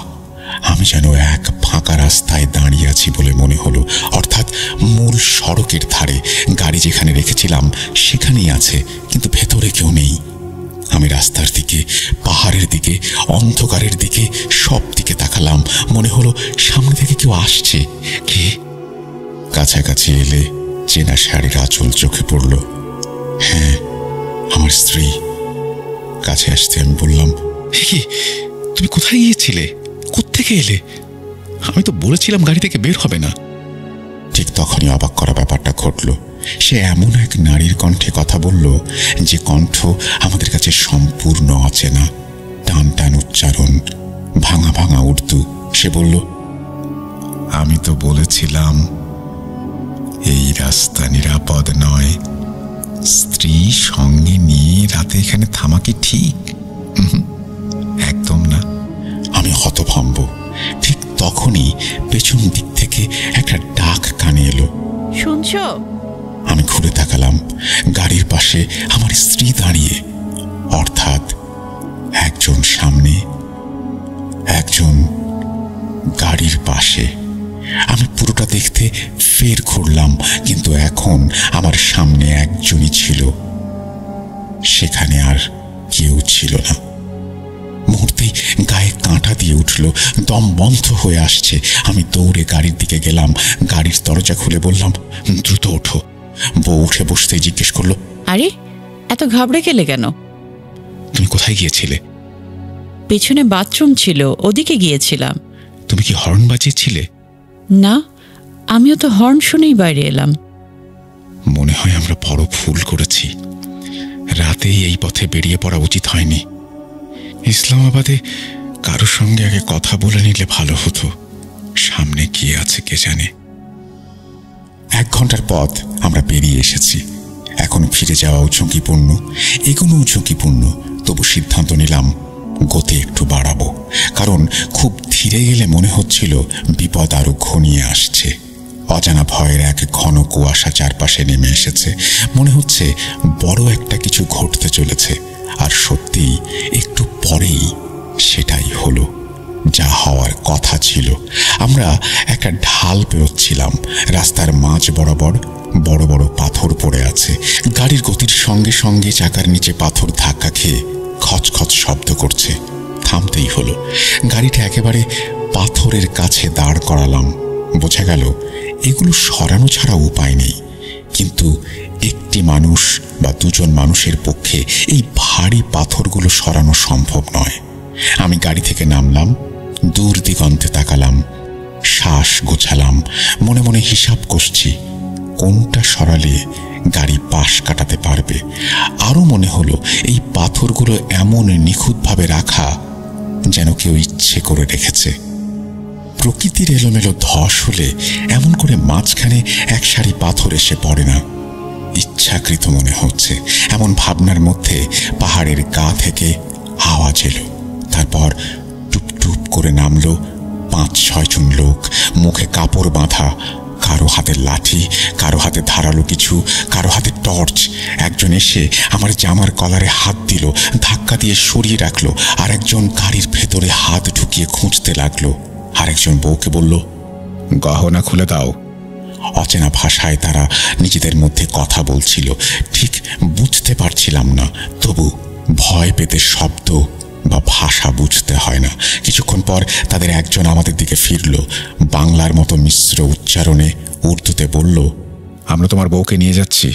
আমি যেন এক ফাঁকা রাস্তায় দাঁড়িয়ে আছি বলে মনে হলো, অর্থাৎ মূল সড়কের ধারে। গাড়ি যেখানে রেখেছিলাম সেখানেই আছে, কিন্তু ভেতরে কেউ নেই। আমি রাস্তার দিকে, পাহাড়ের দিকে, অন্ধকারের দিকে, সব দিকে তাকালাম। মনে হলো সামনে থেকে কেউ আসছে। কে? কাছাকাছি এলে চেনা শাড়ির আঁচল চোখে পড়ল। হ্যাঁ, আমার স্ত্রী। কাছে আসতে আমি বললাম, কি তুমি কোথায় গিয়েছিলে? কোত্থেকে এলে? আমি তো বলেছিলাম গাড়ি থেকে বের হবে না। ঠিক তখনই অবাক করা ব্যাপারটা ঘটল। সে এমন এক নারীর কণ্ঠে কথা বলল যে কণ্ঠ আমাদের কাছে সম্পূর্ণ অচেনা। টান টান উচ্চারণ, ভাঙা ভাঙা উর্দু। সে বলল, আমি তো বলেছিলাম এই রাস্তা নিরাপদ নয়। স্ত্রী সঙ্গে নিয়ে রাতে এখানে থামা কি ঠিক? একদম না। আমি হতভম্ব। ঠিক তখনই পেছন দিক থেকে একটা ডাক কানে এলো, শুনছো? আমি ঘুরে তাকালাম। গাড়ির পাশে আমার স্ত্রী দাঁড়িয়ে, অর্থাৎ একজন সামনে, একজন গাড়ির পাশে। আমি পুরোটা দেখতে ফের ঘুরলাম, কিন্তু এখন আমার সামনে একজনই ছিল, সেখানে আর কেউ ছিল না। মুহূর্তেই গায়ে কাঁটা দিয়ে উঠল, দম বন্ধ হয়ে আসছে। আমি দৌড়ে গাড়ির দিকে গেলাম, গাড়ির দরজা খুলে বললাম, দ্রুত ওঠো। বউ উঠে বসতে জিজ্ঞেস করলো, আরে এত ঘাবড়ে গেলে কেন? তুমি কোথায় গিয়েছিলে? পেছনে বাথরুম ছিল, ওদিকে গিয়েছিলাম। তুমি কি হর্ন বাজিয়েছিলে? না, আমিও তো হর্ন শুনেই বাইরে এলাম। মনে হয় আমরা বড় ভুল করেছি। রাতেই এই পথে বেরিয়ে পড়া উচিত হয়নি। ইসলামাবাদে কারোর সঙ্গে আগে কথা বলে নিলে ভালো হতো। সামনে কি আছে কে জানে। 1 ঘন্টার পথ আমরা পেরিয়ে এসেছি। এখন ফিরে যাওয়াও ঝুঁকিপূর্ণ, এগোনোও ঝুঁকিপূর্ণ। তবু সিদ্ধান্ত নিলাম গতি একটু বাড়াবো, কারণ খুব ধীরে গেলে মনে হচ্ছিল বিপদ আরো ঘনিয়ে আসছে। অজানা ভয়ের এক ঘন কুয়াশা চারপাশে নেমে এসেছে। মনে হচ্ছে বড় একটা কিছু ঘটতে চলেছে। আর সত্যিই একটু পরেই সেটাই হলো, যা হওয়ার কথা ছিল। আমরা একটা ঢাল পেরোচ্ছিলাম। রাস্তার মাঝ বরাবর বড় বড় পাথর পড়ে আছে। গাড়ির গতির সঙ্গে সঙ্গে চাকার নিচে পাথর ধাক্কা খেয়ে খচখচ শব্দ করছে। থামতেই হলো। গাড়িটা একেবারে পাথরের কাছে দাঁড় করালাম। বোঝা গেল এগুলো সরানো ছাড়া উপায় নেই। কিন্তু একটি মানুষ বা দুজন মানুষের পক্ষে এই ভারী পাথরগুলো সরানো সম্ভব নয়। আমি গাড়ি থেকে নামলাম, দূর দিগন্তে তাকালাম, শ্বাস গোছালাম, মনে মনে হিসাব করছি কোনটা সরালে গাড়ি পাশ কাটাতে পারবে। আরও মনে হলো এই পাথরগুলো এমন নিখুঁতভাবে রাখা যেন কেউ ইচ্ছে করে রেখেছে। প্রকৃতির এলোমেলো ধস হলে এমন করে মাঝখানে এক সারি পাথর এসে পড়ে না, ইচ্ছাকৃত মনে হচ্ছে। এমন ভাবনার মধ্যে পাহাড়ের গা থেকে আওয়াজ এলো। তারপর টুপ টুপ করে নামলো 5-6 জন লোক, মুখে কাপড় বাঁধা, কারো হাতে লাঠি, কারো হাতে ধারালো কিছু, কারো হাতে টর্চ। একজন এসে আমার জামার কলারে হাত দিল, ধাক্কা দিয়ে সরিয়ে রাখলো। আর একজন গাড়ির ভেতরে হাত ঢুকিয়ে খুঁজতে লাগলো। আরেকজন বউকে বলল, গহনা খুলে দাও। অচেনা ভাষায় তারা নিজেদের মধ্যে কথা বলছিল, ঠিক বুঝতে পারছিলাম না। তবু ভয় পেতে শব্দ বা ভাষা বুঝতে হয় না। কিছুক্ষণ পর তাদের একজন আমাদের দিকে ফিরল, বাংলার মতো মিশ্র উচ্চারণে উর্দুতে বলল, আমরা তোমার বউকে নিয়ে যাচ্ছি,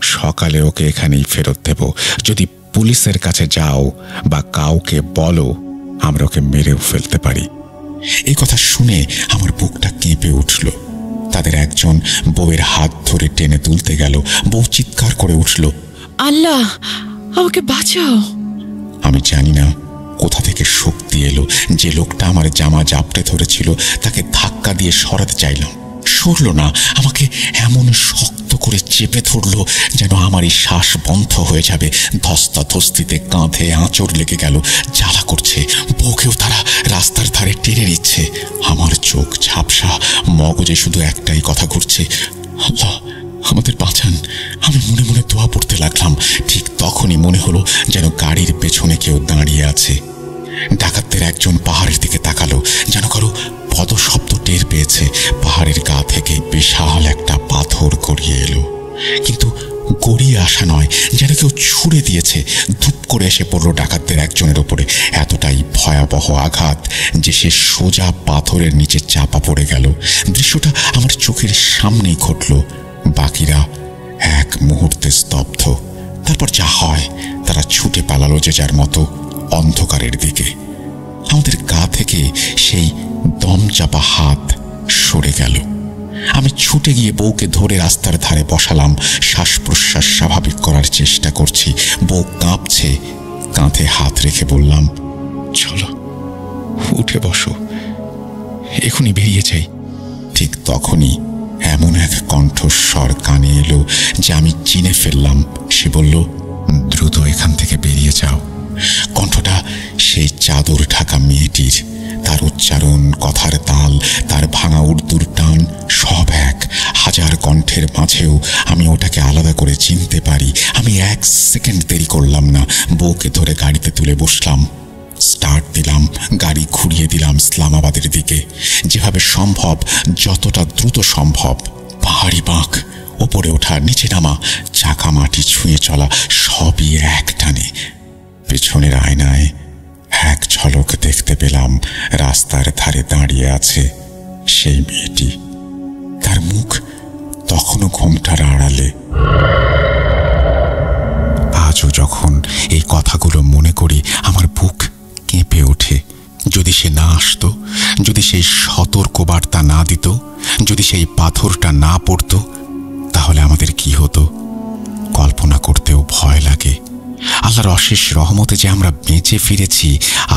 সকালে ওকে এখানেই ফেরত দেব। যদি পুলিশের কাছে যাও বা কাউকে বলো, আমরা ওকে মেরেও ফেলতে পারি। এই কথা শুনে আমার বুকটা কেঁপে উঠল। তাদের একজন বউয়ের হাত ধরে টেনে তুলতে গেল। বউ চিৎকার করে উঠল, আল্লাহ, আমাকে বাঁচাও। আমি জানি না কোথা থেকে শক্তি এলো। যে লোকটা আমার জামা জাপটে ধরেছিল তাকে ধাক্কা দিয়ে সরাতে চাইলাম, সরল না। আমাকে এমন শক্ত করে চেপে ধরল যেন আমারই শ্বাস বন্ধ হয়ে যাবে। ধস্তাধস্তিতে কাঁধে আঁচড় লেগে গেল, জ্বালা করছে। বউকেও তারা রাস্তার ধারে টেনে নিচ্ছে। আমার চোখ ঝাপসা, মগজে শুধু একটাই কথা ঘুরছে, আল্লাহ আমাদের বাঁচান। আমি মনে মনে দোয়া পড়তে লাগলাম। ঠিক তখনই মনে হলো যেন গাড়ির পেছনে কেউ দাঁড়িয়ে আছে। ডাকাতদের একজন পাহাড়ের দিকে তাকালো, যেন কারো পদশব্দ টের পেয়েছে। পাহাড়ের গা থেকে বিশাল একটা পাথর গড়িয়ে এলো, কিন্তু গড়িয়ে আসা নয়, যেন কেউ ছুঁড়ে দিয়েছে। ধূপ করে এসে পড়ল ডাকাতদের একজনের ওপরে। এতটাই ভয়াবহ আঘাত যে সে সোজা পাথরের নিচে চাপা পড়ে গেল। দৃশ্যটা আমার চোখের সামনেই ঘটল। বাকিরা এক মুহূর্তে স্তব্ধ। তারপর যা হয়, তারা ছুটে পালালো যে যার মতো অন্ধকারের দিকে। আমাদের গা থেকে সেই দম চাপা হাত সরে গেল। আমি ছুটে গিয়ে বউকে ধরে রাস্তার ধারে বসালাম। শ্বাস প্রশ্বাস স্বাভাবিক করার চেষ্টা করছি। বউ কাঁপছে। কাঁধে হাত রেখে বললাম, চলো উঠে বসো, এখনই বেরিয়ে যাই। ঠিক তখনই এমন এক কণ্ঠস্বর কানে এলো যে আমি চিনে ফেললাম। সে বলল, দ্রুত এখান থেকে বেরিয়ে যাও। কণ্ঠটা সেই চাদর ঢাকা মেয়েটির। তার উচ্চারণ, কথার তাল, তার ভাঙা উর্দুর টান সব এক। হাজার কণ্ঠের মাঝেও আমি ওটাকে আলাদা করে চিনতে পারি। আমি এক সেকেন্ড দেরি করলাম না। বউকে ধরে গাড়িতে তুলে বসলাম। স্টার্ট দিলাম, গাড়ি ঘুরিয়ে দিলাম ইসলামাবাদের দিকে। যেভাবে সম্ভব, যতটা দ্রুত সম্ভব। পাহাড়ি বাঁক, ওপরে ওঠা, নিচে নামা, চাকা মাটি ছুঁয়ে চলা, সবই এক টানে। পেছনের আয়নায় এক ঝলক দেখতে পেলাম রাস্তার ধারে দাঁড়িয়ে আছে সেই মেয়েটি। তার মুখ তখনও ঘোমটার আড়ালে। আজও যখন এই কথাগুলো মনে করি, আমার বুক কেঁপে ওঠে। যদি সে না আসতো, যদি সেই সতর্কবার্তা না দিত, যদি সেই পাথরটা না পড়তো, তাহলে আমাদের কি হতো কল্পনা করতেও ভয় লাগে। আল্লাহর অশেষ রহমতে যে আমরা বেঁচে ফিরেছি,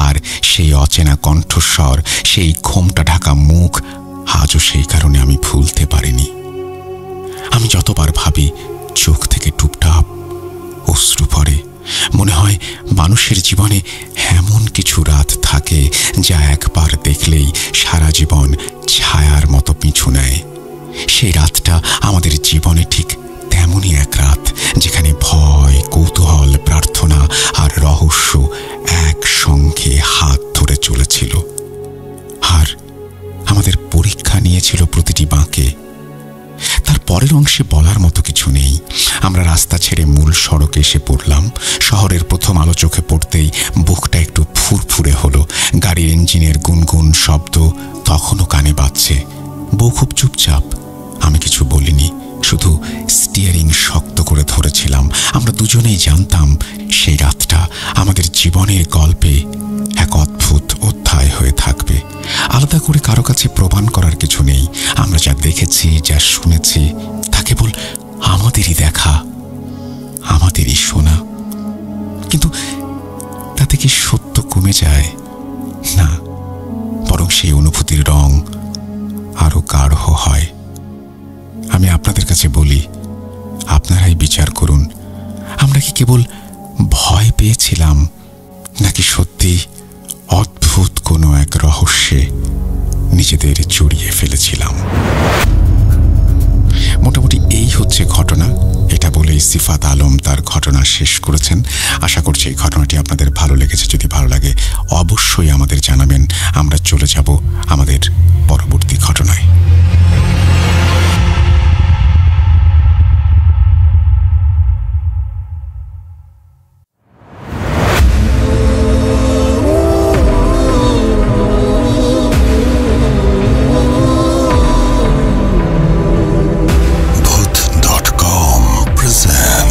আর সেই অচেনা কণ্ঠস্বর, সেই ঘোমটা ঢাকা মুখ আজও সেই কারণে আমি ভুলতে পারিনি। আমি যতবার ভাবি, চোখ থেকে টুপটাপ অশ্রু পড়ে। মনে হয় মানুষের জীবনে এমন কিছু রাত থাকে যা একবার দেখলেই সারা জীবন ছায়ার মতো পিছু নেয়। সেই রাতটা আমাদের জীবনে ঠিক তেমনই এক রাত, যেখানে ভয়, কৌতূহল, প্রার্থনা আর রহস্য একসঙ্গে হাত ধরে চলেছিল। আর আমাদের পরীক্ষা নিয়েছিল প্রতিটি বাঁকে। তার পরের অংশে বলার মতো কিছু নেই। আমরা রাস্তা ছেড়ে মূল সড়কে এসে পড়লাম। শহরের প্রথম আলো চোখে পড়তেই বুকটা একটু ফুরফুরে হলো। গাড়ির ইঞ্জিনের গুনগুন শব্দ তখনও কানে বাজছে। বউ খুব চুপচাপ। আমি কিছু বলিনি, শুধু স্টিয়ারিং শক্ত করে ধরেছিলাম। আমরা দুজনেই জানতাম সেই রাতটা আমাদের জীবনের গল্পে এক অদ্ভুত অধ্যায় হয়ে থাকবে। আলাদা করে কারো কাছে প্রমাণ করার কিছু নেই। আমরা যা দেখেছি, যা শুনেছি, তা কেবল আমাদেরই দেখা, আমাদেরই শোনা। কিন্তু তাতে কি সত্য কমে যায়? না, বরং সেই অনুভূতির রং আরো গাঢ় হয়। আমি আপনাদের কাছে বলি, আপনারাই বিচার করুন। আমরা কি কেবল ভয় পেয়েছিলাম, নাকি সত্যি অদ্ভুত কোনো এক রহস্যে নিজেদের জড়িয়ে ফেলেছিলাম? মোটামুটি এই হচ্ছে ঘটনা। এটা বলেই সিফাত আলম তার ঘটনা শেষ করেছেন। আশা করছি এই ঘটনাটি আপনাদের ভালো লেগেছে। যদি ভালো লাগে অবশ্যই আমাদের জানাবেন। আমরা চলে যাব আমাদের পরবর্তী ঘটনায়। Booth.com presents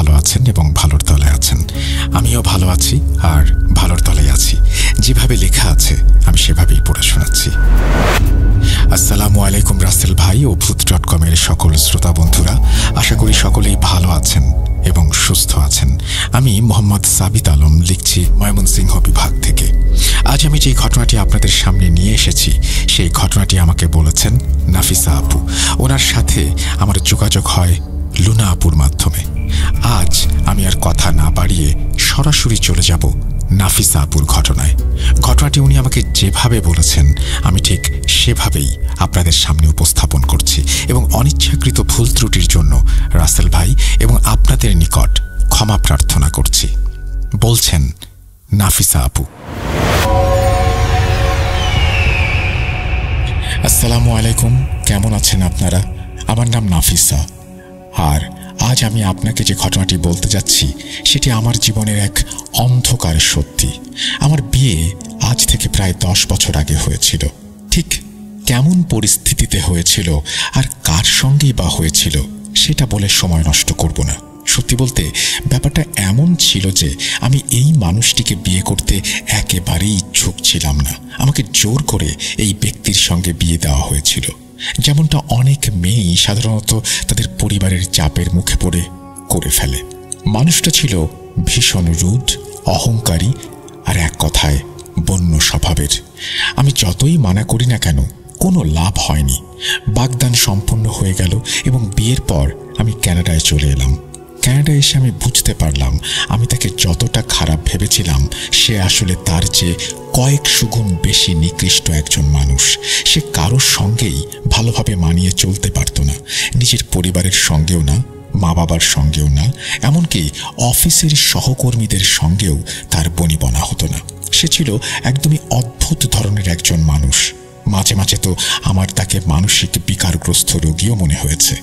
ভালো আছেন এবং ভালোর তলে আছেন। আমিও ভালো আছি আর ভালোর তলেই আছি। যেভাবে লেখা আছে আমি সেভাবেই পড়ে শোনাচ্ছি। আসসালামু আলাইকুম রাসেল ভাই ও ভূত.com-এর সকল শ্রোতা বন্ধুরা, আশা করি সকলেই ভালো আছেন এবং সুস্থ আছেন। আমি মোহাম্মদ সাবিত আলম লিখছি ময়মনসিংহ বিভাগ থেকে। আজ আমি যে ঘটনাটি আপনাদের সামনে নিয়ে এসেছি সেই ঘটনাটি আমাকে বলেছেন নাফিসা আপু। ওনার সাথে আমার যোগাযোগ হয় লুনা আপুর মাধ্যমে। আজ আমি আর কথা না বাড়িয়ে সরাসরি চলে যাব নাফিসা আপুর ঘটনায়। ঘটনাটি উনি আমাকে যেভাবে বলেছেন আমি ঠিক সেভাবেই আপনাদের সামনে উপস্থাপন করছি এবং অনিচ্ছাকৃত ভুল ত্রুটির জন্য রাসেল ভাই এবং আপনাদের নিকট ক্ষমা প্রার্থনা করছি। বলছেন নাফিসা আপু। আসসালামু আলাইকুম, কেমন আছেন আপনারা? আমার নাম নাফিসা, আর আজ আমি আপনাকে যে ঘটনাটি বলতে যাচ্ছি সেটি আমার জীবনের এক অন্ধকার সত্যি। আমার বিয়ে আজ থেকে প্রায় 10 বছর আগে হয়েছিল। ঠিক কেমন পরিস্থিতিতে হয়েছিল আর কার সঙ্গেই বা হয়েছিল সেটা বলে সময় নষ্ট করব না। সত্যি বলতে ব্যাপারটা এমন ছিল যে আমি এই মানুষটিকে বিয়ে করতে একেবারেই ইচ্ছুক ছিলাম না। আমাকে জোর করে এই ব্যক্তির সঙ্গে বিয়ে দেওয়া হয়েছিল, যেমনটা অনেক মেয়েই সাধারণত তাদের পরিবারের চাপের মুখে পড়ে করে ফেলে। মানুষটা ছিল ভীষণ রুড, অহংকারী আর এক কথায় বন্য স্বভাবের। আমি যতই মানা করি না কেন কোনো লাভ হয়নি। বাগদান সম্পন্ন হয়ে গেল এবং বিয়ের পর আমি কানাডায় চলে এলাম। কানাডায় এসে আমি বুঝতে পারলাম আমি তাকে যতটা খারাপ ভেবেছিলাম সে আসলে তার চেয়ে কয়েকশো গুণ বেশি নিকৃষ্ট একজন মানুষ। সে কারোর সঙ্গেই ভালোভাবে মানিয়ে চলতে পারত না, নিজের পরিবারের সঙ্গেও না, মা বাবার সঙ্গেও না, এমনকি অফিসের সহকর্মীদের সঙ্গেও তার বনিবনা হতো না। সে ছিল একদমই অদ্ভুত ধরনের একজন মানুষ। মাঝে মাঝে তো আমার তাকে মানসিক বিকারগ্রস্ত রোগীও মনে হয়েছে।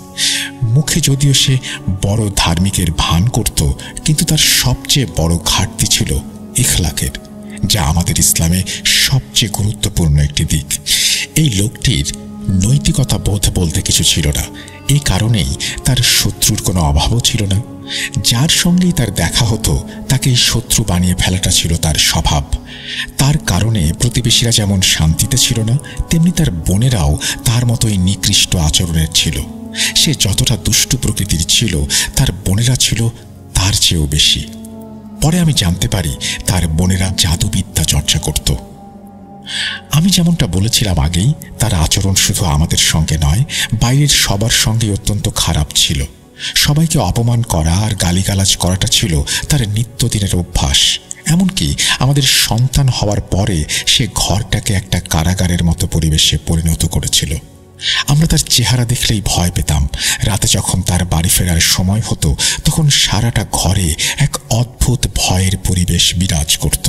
মুখে যদিও সে বড় ধার্মিকের ভান করত, কিন্তু তার সবচেয়ে বড় ঘাটতি ছিল ইখলাকের, যা আমাদের ইসলামে সবচেয়ে গুরুত্বপূর্ণ একটি দিক। এই লোকটির নৈতিকতা বোধ বলতে কিছু ছিল না। এই কারণেই তার শত্রুর কোনো অভাবও ছিল না। যার সঙ্গেই তার দেখা হতো তাকেই শত্রু বানিয়ে ফেলাটা ছিল তার স্বভাব। তার কারণে প্রতিবেশীরা যেমন শান্তিতে ছিল না, তেমনি তার বোনেরাও তার মতোই নিকৃষ্ট আচরণের ছিল। সে যতটা দুষ্টু প্রকৃতির ছিল তার বোনেরা ছিল তার চেয়েও বেশি। পরে আমি জানতে পারি তার বোনেরা জাদুবিদ্যা চর্চা করত। আমি যেমনটা বলেছিলাম আগেই, তার আচরণ শুধু আমাদের সঙ্গে নয়, বাইরের সবার সঙ্গে অত্যন্ত খারাপ ছিল। সবাইকে অপমান করা আর গালিগালাজ করাটা ছিল তার নিত্যদিনের অভ্যাস। এমনকি আমাদের সন্তান হওয়ার পরে সে ঘরটাকে একটা কারাগারের মতো পরিবেশে পরিণত করেছিল। আমরা তার চেহারা দেখলেই ভয় পেতাম। রাতে যখন তার বাড়ি ফেরার সময় হতো তখন সারাটা ঘরে এক অদ্ভুত ভয়ের পরিবেশ বিরাজ করত।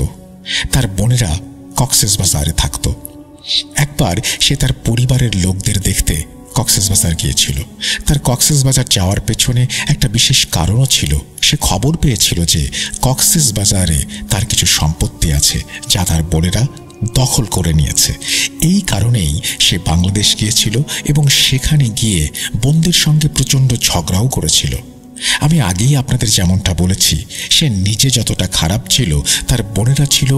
তার বোনেরা কক্সবাজারে থাকত। একবার সে তার পরিবারের লোকদের দেখতে কক্সবাজার গিয়েছিল। তার কক্সবাজার যাওয়ার পেছনে একটা বিশেষ কারণও ছিল। সে খবর পেয়েছিল যে কক্সবাজারে তার কিছু সম্পত্তি আছে যা তার বোনেরা দখল করে নিয়েছে। এই কারণেই সে বাংলাদেশ গিয়েছিল এবং সেখানে গিয়ে বোনদের সঙ্গে প্রচণ্ড ঝগড়াও করেছিল। আমি আগেই আপনাদের যেমনটা বলেছি, সে নিজে যতটা খারাপ ছিল তার বোনেরা ছিল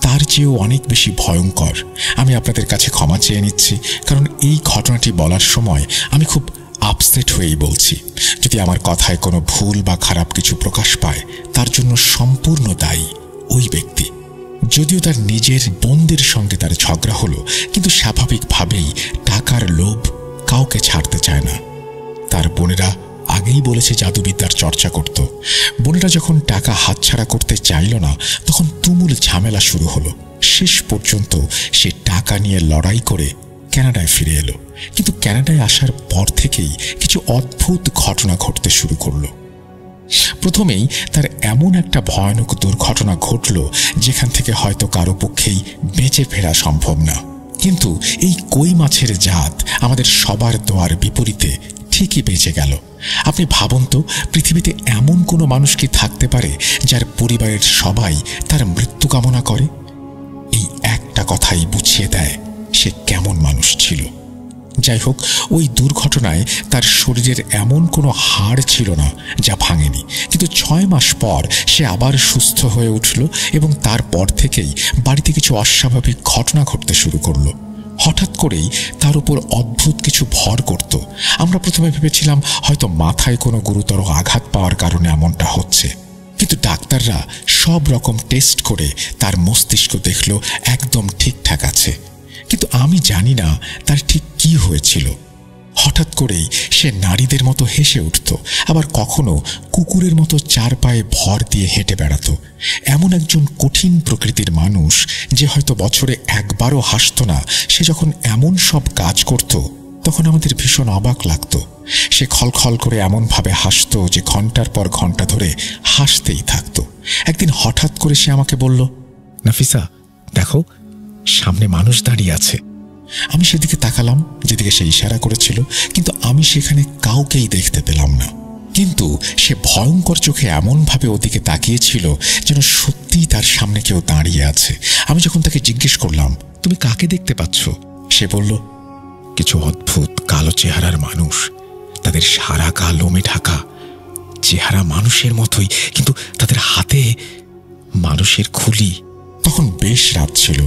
তার চেয়েও অনেক বেশি ভয়ঙ্কর। আমি আপনাদের কাছে ক্ষমা চেয়ে নিচ্ছি, কারণ এই ঘটনাটি বলার সময় আমি খুব আপসেট হয়েই বলছি। যদি আমার কথায় কোনো ভুল বা খারাপ কিছু প্রকাশ পায় তার জন্য সম্পূর্ণ দায়ী ওই ব্যক্তি। যদিও তার নিজের বোনদের সঙ্গে তার ঝগড়া হলো, কিন্তু স্বাভাবিকভাবেই টাকার লোভ কাউকে ছাড়তে চায় না। তার বোনেরা আগেই বলেছে জাদুবিদ্যার চর্চা করত। বোনেরা যখন টাকা হাতছাড়া করতে চাইল না তখন তুমুল ঝামেলা শুরু হলো। শেষ পর্যন্ত সে টাকা নিয়ে লড়াই করে কানাডায় ফিরে এলো। কিন্তু কানাডায় আসার পর থেকেই কিছু অদ্ভুত ঘটনা ঘটতে শুরু করলো। প্রথমেই তার এমন একটা ভয়ানক দুর্ঘটনা ঘটল যেখান থেকে হয়তো কারো পক্ষেই বেঁচে ফেরা সম্ভব না। কিন্তু এই কই মাছের জাত আমাদের সবার দোয়ার বিপরীতে ঠিকই বেঁচে গেল। আপনি ভাবুন তো, পৃথিবীতে এমন কোনো মানুষ কি থাকতে পারে যার পরিবারের সবাই তার মৃত্যু কামনা করে? এই একটা কথাই বুঝিয়ে দেয় সে কেমন মানুষ ছিল। যাই হোক, ওই দুর্ঘটনায় তার শরীরের এমন কোনো হাড় ছিল না যা ভাঙেনি, কিন্তু 6 মাস পর সে আবার সুস্থ হয়ে উঠল এবং তারপর থেকেই বাড়িতে কিছু অস্বাভাবিক ঘটনা ঘটতে শুরু করলো। হঠাৎ করেই তার উপর অদ্ভুত কিছু ভর করত। আমরা প্রথমে ভেবেছিলাম হয়তো মাথায় কোনো গুরুতর আঘাত পাওয়ার কারণে এমনটা হচ্ছে, কিন্তু ডাক্তাররা সব রকম টেস্ট করে তার মস্তিষ্ক দেখল একদম ঠিকঠাক আছে। কিন্তু আমি জানি না তার ঠিক কি হয়েছিল। হঠাৎ করেই সে নারীদের মতো হেসে উঠত, আবার কখনো কুকুরের মতো 4 পায়ে ভর দিয়ে হেঁটে বেড়াতো। এমন একজন কঠিন প্রকৃতির মানুষ যে হয়তো বছরে একবারও হাসত না, সে যখন এমন সব কাজ করত তখন আমাদের ভীষণ অবাক লাগত। সে খলখল করে এমনভাবে হাসত যে ঘন্টার পর ঘন্টা ধরে হাসতেই থাকত। একদিন হঠাৎ করে সে আমাকে বলল, নাফিসা দেখো, সামনে মানুষ দাঁড়িয়ে আছে। আমি সেদিকে তাকালাম যেদিকে সে ইশারা করেছিল, কিন্তু আমি সেখানে কাউকেই দেখতে পেলাম না। কিন্তু সে ভয়ঙ্কর চোখে এমনভাবে ওদিকে তাকিয়েছিল যেন সত্যিই তার সামনে কেউ দাঁড়িয়ে আছে। আমি যখন তাকে জিজ্ঞেস করলাম, তুমি কাকে দেখতে পাচ্ছ, সে বলল, কিছু অদ্ভুত কালো চেহারার মানুষ, তাদের সারা গা লোমে ঢাকা, চেহারা মানুষের মতোই, কিন্তু তাদের হাতে মানুষের খুলি। তখন বেশ রাত ছিল,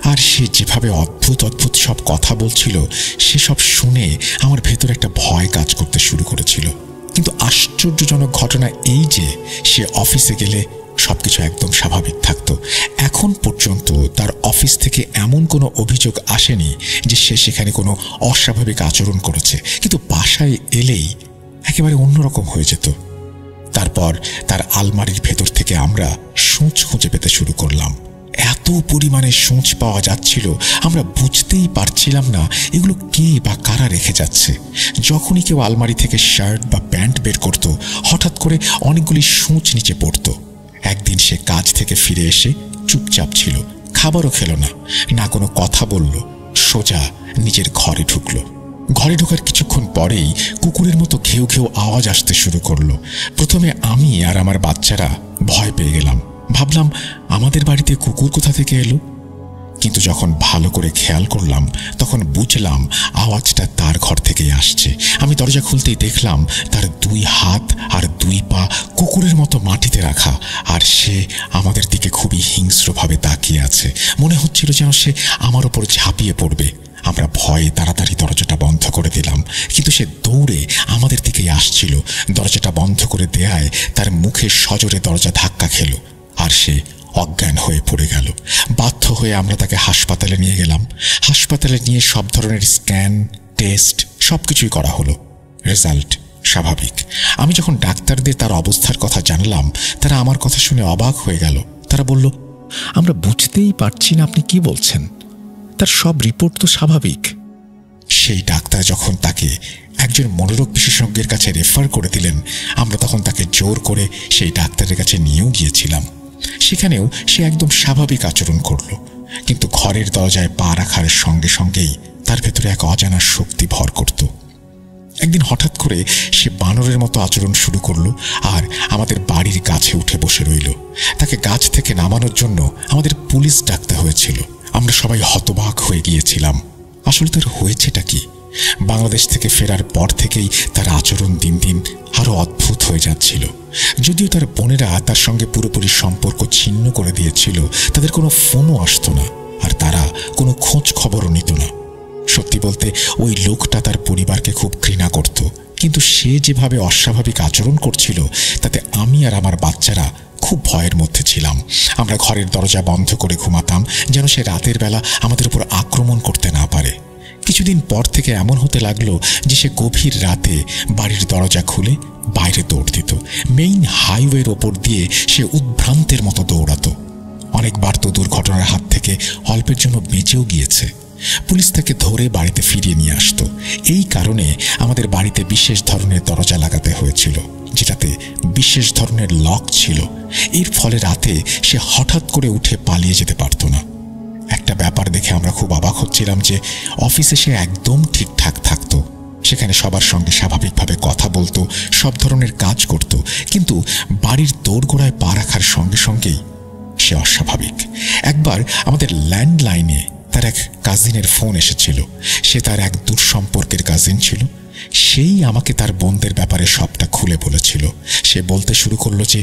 আর সে যেভাবে অদ্ভুত অদ্ভুত সব কথা বলছিল সেসব শুনে আমার ভেতর একটা ভয় কাজ করতে শুরু করেছিল। কিন্তু আশ্চর্যজনক ঘটনা এই যে সে অফিসে গেলে সবকিছু একদম স্বাভাবিক থাকতো। এখন পর্যন্ত তার অফিস থেকে এমন কোনো অভিযোগ আসেনি যে সে সেখানে কোনো অস্বাভাবিক আচরণ করেছে, কিন্তু বাসায় এলেই একেবারে অন্যরকম হয়ে যেত। তারপর তার আলমারির ভেতর থেকে আমরা সূঁচ খুঁজে পেতে শুরু করলাম। এত পরিমাণে সূঁচ পাওয়া যাচ্ছিল, আমরা বুঝতেই পারছিলাম না এগুলো কে বা কারা রেখে যাচ্ছে। যখনই কেউ আলমারি থেকে শার্ট বা প্যান্ট বের করত, হঠাৎ করে অনেকগুলি সূঁচ নিচে পড়ত। একদিন সে কাজ থেকে ফিরে এসে চুপচাপ ছিল, খাবারও খেল না, না কোনো কথা বলল, সোজা নিজের ঘরে ঢুকলো। ঘরে ঢোকার কিছুক্ষণ পরেই কুকুরের মতো ঘেউ ঘেউ আওয়াজ আসতে শুরু করলো। প্রথমে আমি আর আমার বাচ্চারা ভয় পেয়ে গেলাম, ভাবলাম আমাদের বাড়িতে কুকুর কোথা থেকে এলো। কিন্তু যখন ভালো করে খেয়াল করলাম তখন বুঝলাম আওয়াজটা তার ঘর থেকেই আসছে। আমি দরজা খুলতেই দেখলাম তার 2 হাত আর 2 পা কুকুরের মতো মাটিতে রাখা, আর সে আমাদের দিকে খুবই হিংস্রভাবে তাকিয়ে আছে। মনে হচ্ছিল যেন সে আমার ওপর ঝাঁপিয়ে পড়বে। আমরা ভয়ে তাড়াতাড়ি দরজাটা বন্ধ করে দিলাম, কিন্তু সে দৌড়ে আমাদের দিকেই আসছিল। দরজাটা বন্ধ করে দেয়ায় তার মুখে সজোরে দরজা ধাক্কা খেল, আর সে অজ্ঞান হয়ে পড়ে গেল। বাধ্য হয়ে আমরা তাকে হাসপাতালে নিয়ে গেলাম। হাসপাতালে নিয়ে সব ধরনের স্ক্যান, টেস্ট সবকিছুই করা হলো। রেজাল্ট স্বাভাবিক। আমি যখন ডাক্তারদের তার অবস্থার কথা জানলাম, তারা আমার কথা শুনে অবাক হয়ে গেল। তারা বলল, আমরা বুঝতেই পারছি না আপনি কি বলছেন, তার সব রিপোর্ট তো স্বাভাবিক। সেই ডাক্তার যখন তাকে একজন মনোরোগ বিশেষজ্ঞের কাছে রেফার করে দিলেন, আমরা তখন তাকে জোর করে সেই ডাক্তারের কাছে নিয়েও গিয়েছিলাম। সেখানেও সে একদম স্বাভাবিক আচরণ করল, কিন্তু ঘরের দরজায় পা রাখার সঙ্গে সঙ্গেই তার ভেতরে এক অজানা শক্তি ভর করত। একদিন হঠাৎ করে সে বানরের মতো আচরণ শুরু করলো আর আমাদের বাড়ির গাছে উঠে বসে রইল। তাকে গাছ থেকে নামানোর জন্য আমাদের পুলিশ ডাকতে হয়েছিল। আমরা সবাই হতবাক হয়ে গিয়েছিলাম। আসলে তার হয়েছেটা কি? বাংলাদেশ থেকে ফেরার পর থেকেই তার আচরণ দিন দিন আরো অদ্ভুত হয়ে যাচ্ছিল। যদিও তার বোনেরা তার সঙ্গে পুরোপুরি সম্পর্ক ছিন্ন করে দিয়েছিল, তাদের কোনো ফোনও আসতো না, আর তারা কোনো খোঁজ খবরও নিত না। সত্যি বলতে ওই লোকটা তার পরিবারকে খুব ঘৃণা করত, কিন্তু সে যেভাবে অস্বাভাবিক আচরণ করছিল তাতে আমি আর আমার বাচ্চারা খুব ভয়ের মধ্যে ছিলাম। আমরা ঘরের দরজা বন্ধ করে ঘুমাতাম যেন সে রাতের বেলা আমাদের উপর আক্রমণ করতে না পারে। কিছুদিন পর থেকে এমন হতে লাগলো যে সে গভীর রাতে বাড়ির দরজা খুলে বাইরে দৌড় দিত। মেইন হাইওয়ের ওপর দিয়ে সে উদ্ভ্রান্তের মতো দৌড়াতো। অনেকবার তো দুর্ঘটনার হাত থেকে অল্পের জন্য বেঁচেও গিয়েছে। পুলিশ তাকে ধরে বাড়িতে ফিরিয়ে নিয়ে আসতো। এই কারণে আমাদের বাড়িতে বিশেষ ধরনের দরজা লাগাতে হয়েছিল, যেটাতে বিশেষ ধরনের লক ছিল। এর ফলে রাতে সে হঠাৎ করে উঠে পালিয়ে যেতে পারত না। একটা ব্যাপার দেখে আমরা খুব অবাক হচ্ছিলাম যে অফিসে সে একদম ঠিকঠাক থাকতো, সেখানে সবার সঙ্গে স্বাভাবিকভাবে কথা বলতো, সব ধরনের কাজ করত, কিন্তু বাড়ির দোরগোড়ায় পা রাখার সঙ্গে সঙ্গেই সে অস্বাভাবিক। একবার আমাদের ল্যান্ডলাইনে তার তার এক কাজিনের ফোন এসেছিল। সে তার এক দূর সম্পর্কের কাজিন ছিল। সেই আমাকে তার বোনদের ব্যাপারে সবটা খুলে বলেছিল। সে বলতে শুরু করলো যে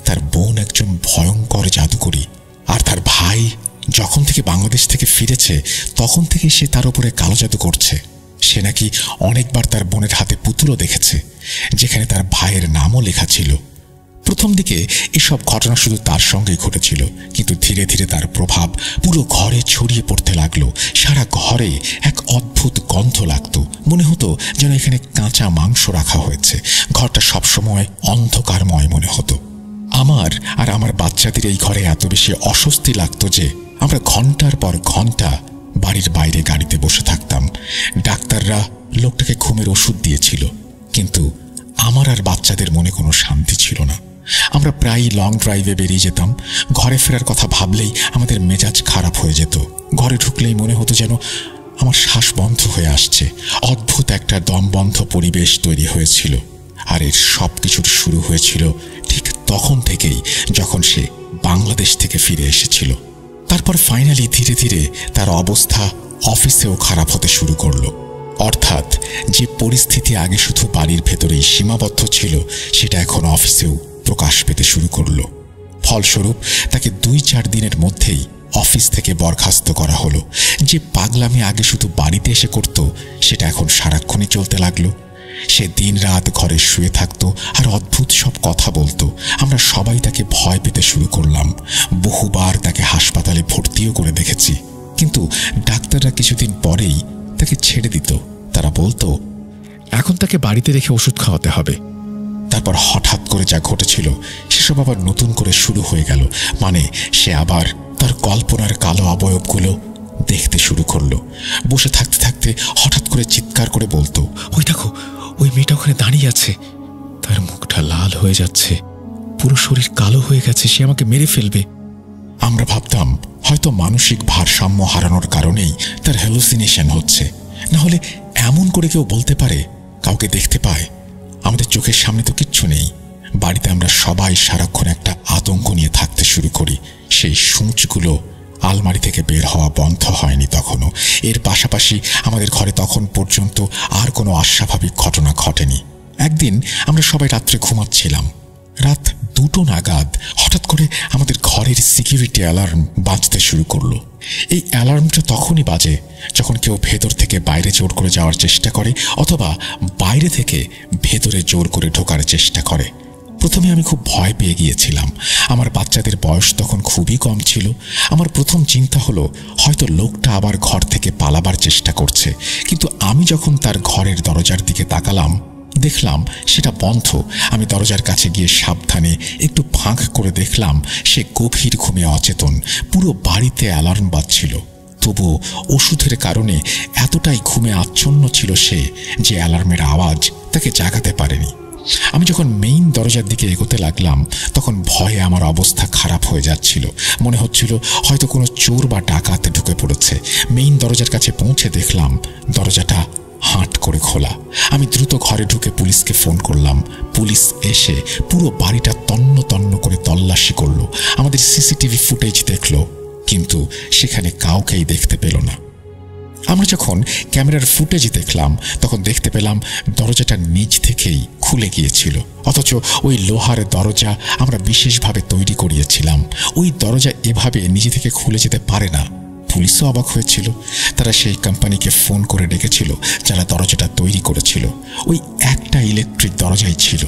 তার বোন একজন ভয়ঙ্কর জাদুকরী, আর তার ভাই যখন থেকে বাংলাদেশ থেকে ফিরেছে তখন থেকে সে তার উপরে কালো জাদু করছে। সে নাকি অনেকবার তার বোনের হাতে পুতুলও দেখেছে, যেখানে তার ভাইয়ের নামও লেখা ছিল। প্রথম দিকে এসব ঘটনা শুধু তার সঙ্গেই ঘটেছিল, কিন্তু ধীরে ধীরে তার প্রভাব পুরো ঘরে ছড়িয়ে পড়তে লাগলো। সারা ঘরে এক অদ্ভুত গন্ধ লাগতো, মনে হতো যেন এখানে কাঁচা মাংস রাখা হয়েছে। ঘরটা সবসময় অন্ধকারময় মনে হতো। আমার আর আমার বাচ্চাদের এই ঘরে এত বেশি অস্বস্তি লাগতো যে আমরা ঘন্টার পর ঘন্টা বাড়ির বাইরে গাড়িতে বসে থাকতাম। ডাক্তাররা লোকটাকে ঘুমের ওষুধ দিয়েছিল, কিন্তু আমার আর বাচ্চাদের মনে কোনো শান্তি ছিল না। আমরা প্রায়ই লং ড্রাইভে বেরিয়ে যেতাম। ঘরে ফেরার কথা ভাবলেই আমাদের মেজাজ খারাপ হয়ে যেত। ঘরে ঢুকলেই মনে হতো যেন আমার শ্বাস বন্ধ হয়ে আসছে। অদ্ভুত একটা দমবন্ধ পরিবেশ তৈরি হয়েছিল। আর এর সব কিছুর শুরু হয়েছিল ঠিক তখন থেকেই, যখন সে বাংলাদেশ থেকে ফিরে এসেছিল। তারপর ফাইনালি ধীরে ধীরে তার অবস্থা অফিসেও খারাপ হতে শুরু করলো। অর্থাৎ যে পরিস্থিতি আগে শুধু বাড়ির ভেতরেই সীমাবদ্ধ ছিল, সেটা এখন অফিসেও প্রকাশ পেতে শুরু করলো। ফলস্বরূপ তাকে 2-4 দিনের মধ্যেই অফিস থেকে বরখাস্ত করা হলো। যে পাগলামি আগে শুধু বাড়িতে এসে করত, সেটা এখন সারাক্ষণই চলতে লাগলো। সে দিন রাত ঘরে শুয়ে থাকতো আর অদ্ভুত সব কথা বলতো। আমরা সবাই তাকে ভয় পেতে শুরু করলাম। বহুবার তাকে হাসপাতালে ভর্তিও করে দেখেছি, কিন্তু ডাক্তাররা কিছুদিন পরেই তাকে ছেড়ে দিত। তারা বলতো এখন তাকে বাড়িতে রেখে ওষুধ খাওয়াতে হবে। তারপর হঠাৎ করে যা ঘটেছিল সেসব আবার নতুন করে শুরু হয়ে গেল। মানে সে আবার তার কল্পনার কালো অবয়বগুলো দেখতে শুরু করলো। বসে থাকতে থাকতে হঠাৎ করে চিৎকার করে বলতো, ওই দেখো, ওই মেয়েটা ওখানে দাঁড়িয়ে আছে, তার মুখটা লাল হয়ে যাচ্ছে, পুরো শরীর কালো হয়ে গেছে, সে আমাকে মেরে ফেলবে। আমরা ভাবতাম হয়তো মানসিক ভারসাম্য হারানোর কারণেই তার হ্যালুসিনেশন হচ্ছে, না হলে এমন করে কেউ বলতে পারে কাউকে দেখতে পায়? আমাদের চোখের সামনে তো কিচ্ছু নেই। বাড়িতে আমরা সবাই সারাক্ষণ একটা আতঙ্ক নিয়ে থাকতে শুরু করি। সেই সূঁচগুলো আলমারি থেকে বের হওয়া বন্ধ হয়নি তখনও। এর পাশাপাশি আমাদের ঘরে তখন পর্যন্ত আর কোনো অস্বাভাবিক ঘটনা ঘটেনি। একদিন আমরা সবাই রাত্রে ঘুমাচ্ছিলাম। রাত 2টো নাগাদ হঠাৎ করে আমাদের ঘরের সিকিউরিটি অ্যালার্ম বাজতে শুরু করলো। এই অ্যালার্মটা তখনই বাজে যখন কেউ ভেতর থেকে বাইরে জোর করে যাওয়ার চেষ্টা করে, অথবা বাইরে থেকে ভেতরে জোর করে ঢোকার চেষ্টা করে। প্রথমে আমি খুব ভয় পেয়ে গিয়েছিলাম। আমার বাচ্চাদের বয়স তখন খুবই কম ছিল। আমার প্রথম চিন্তা হলো হয়তো লোকটা আবার ঘর থেকে পালাবার চেষ্টা করছে। কিন্তু আমি যখন তার ঘরের দরজার দিকে তাকালাম, দেখলাম সেটা বন্ধ। আমি দরজার কাছে গিয়ে সাবধানে একটু ফাঁক করে দেখলাম সে গভীর ঘুমে অচেতন। পুরো বাড়িতে অ্যালার্ম বাজছিল, তবুও ওষুধের কারণে এতটাই ঘুমে আচ্ছন্ন ছিল সে যে অ্যালার্মের আওয়াজ তাকে জাগাতে পারেনি। আমি যখন মেইন দরজার দিকে এগোতে লাগলাম, তখন ভয়ে আমার অবস্থা খারাপ হয়ে যাচ্ছিল। মনে হচ্ছিল হয়তো কোনো চোর বা ডাকাত ঢুকে পড়েছে। মেইন দরজার কাছে পৌঁছে দেখলাম দরজাটা হাট করে খোলা। আমি দ্রুত ঘরে ঢুকে পুলিশকে ফোন করলাম। পুলিশ এসে পুরো বাড়িটা তন্ন তন্ন করে তল্লাশি করলো। আমাদের সিসিটিভি ফুটেজ দেখলো, কিন্তু সেখানে কাউকেই দেখতে পেল না। আমরা যখন ক্যামেরার ফুটেজ দেখলাম, তখন দেখতে পেলাম দরজাটা নিচ থেকেই খুলে গিয়েছিল। অথচ ওই লোহার দরজা আমরা বিশেষভাবে তৈরি করিয়েছিলাম। ওই দরজা এভাবে নিজে থেকে খুলে যেতে পারে না। পুলিশও অবাক হয়েছিল। তারা সেই কোম্পানিকে ফোন করে ডেকেছিল যারা দরজাটা তৈরি করেছিল। ওই একটা ইলেকট্রিক দরজাই ছিল।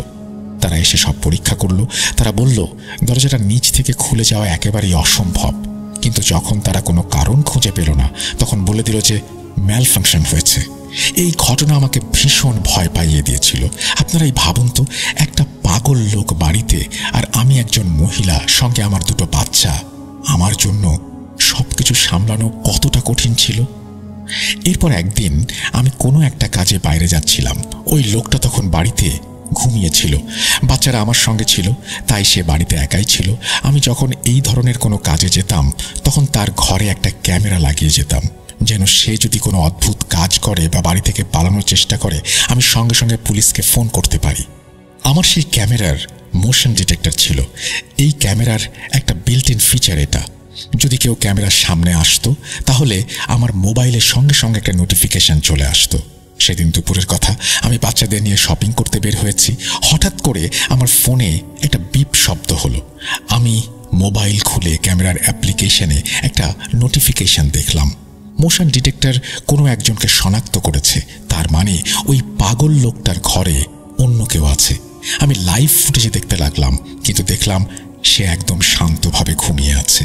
তারা এসে সব পরীক্ষা করলো। তারা বলল দরজাটা নিচ থেকে খুলে যাওয়া একেবারেই অসম্ভব। কিন্তু যখন তারা কোনো কারণ খুঁজে পেল না, তখন বলে দিল যে ম্যাল ফাংশন হয়েছে। এই ঘটনা আমাকে ভীষণ ভয় পাইয়ে দিয়েছিল। আপনারাই ভাবুন তো, একটা পাগল লোক বাড়িতে, আর আমি একজন মহিলা, সঙ্গে আমার 2টো বাচ্চা। আমার জন্য সবকিছু সামলানো কতটা কঠিন ছিল। এরপর একদিন আমি কোনো একটা কাজে বাইরে যাচ্ছিলাম। ওই লোকটা তখন বাড়িতে ঘুমিয়েছিল। বাচ্চারা আমার সঙ্গে ছিল, তাই সে বাড়িতে একাই ছিল। আমি যখন এই ধরনের কোনো কাজে যেতাম, তখন তার ঘরে একটা ক্যামেরা লাগিয়ে যেতাম, যেন সে যদি কোনো অদ্ভুত কাজ করে বা বাড়ি থেকে পালানোর চেষ্টা করে, আমি সঙ্গে সঙ্গে পুলিশকে ফোন করতে পারি। আমার সেই ক্যামেরার মোশন ডিটেক্টর ছিল। এই ক্যামেরার একটা বিল্ট ইন ফিচার এটা। যদি কেউ ক্যামেরার সামনে আসতো তাহলে আমার মোবাইলের সঙ্গে সঙ্গে একটা নোটিফিকেশন চলে আসতো। সেদিন দুপুরের কথা, আমি বাচ্চাদের নিয়ে শপিং করতে বের হয়েছি। হঠাৎ করে আমার ফোনে একটা বিপ শব্দ হলো। আমি মোবাইল খুলে ক্যামেরার অ্যাপ্লিকেশনে একটা নোটিফিকেশন দেখলাম। মোশন ডিটেক্টর কোনো একজনকে শনাক্ত করেছে, তার মানে ওই পাগল লোকটার ঘরে অন্য কেউ আছে। আমি লাইভ ফুটেজে দেখতে লাগলাম, কিন্তু দেখলাম সে একদম শান্তভাবে ঘুমিয়ে আছে।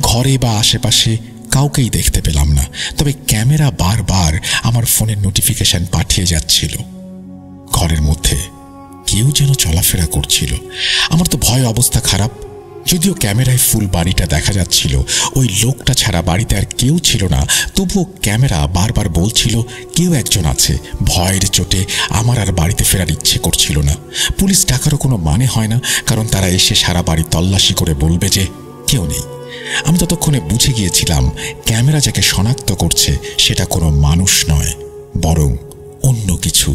ঘরে বা আশেপাশে কাউকেই দেখতে পেলাম না, তবে ক্যামেরা বারবার আমার ফোনের নোটিফিকেশন পাঠিয়ে যাচ্ছিল। ঘরের মধ্যে কেউ যেন চলাফেরা করছিল। আমার তো ভয় অবস্থা খারাপ। যদিও ক্যামেরায় ফুল বাড়িটা দেখা যাচ্ছিল, ওই লোকটা ছাড়া বাড়িতে আর কেউ ছিল না, তবুও ক্যামেরা বারবার বলছিল কেউ একজন আছে। ভয়ের চোটে আমার আর বাড়িতে ফেরার ইচ্ছে করছিল না। পুলিশ ডাকারও কোনো মানে হয় না, কারণ তারা এসে সারা বাড়ি তল্লাশি করে বলবে যে কেউ নেই। আমি ততক্ষণে বুঝে গিয়েছিলাম ক্যামেরা যাকে শনাক্ত করছে সেটা কোনো মানুষ নয়, বরং অন্য কিছু।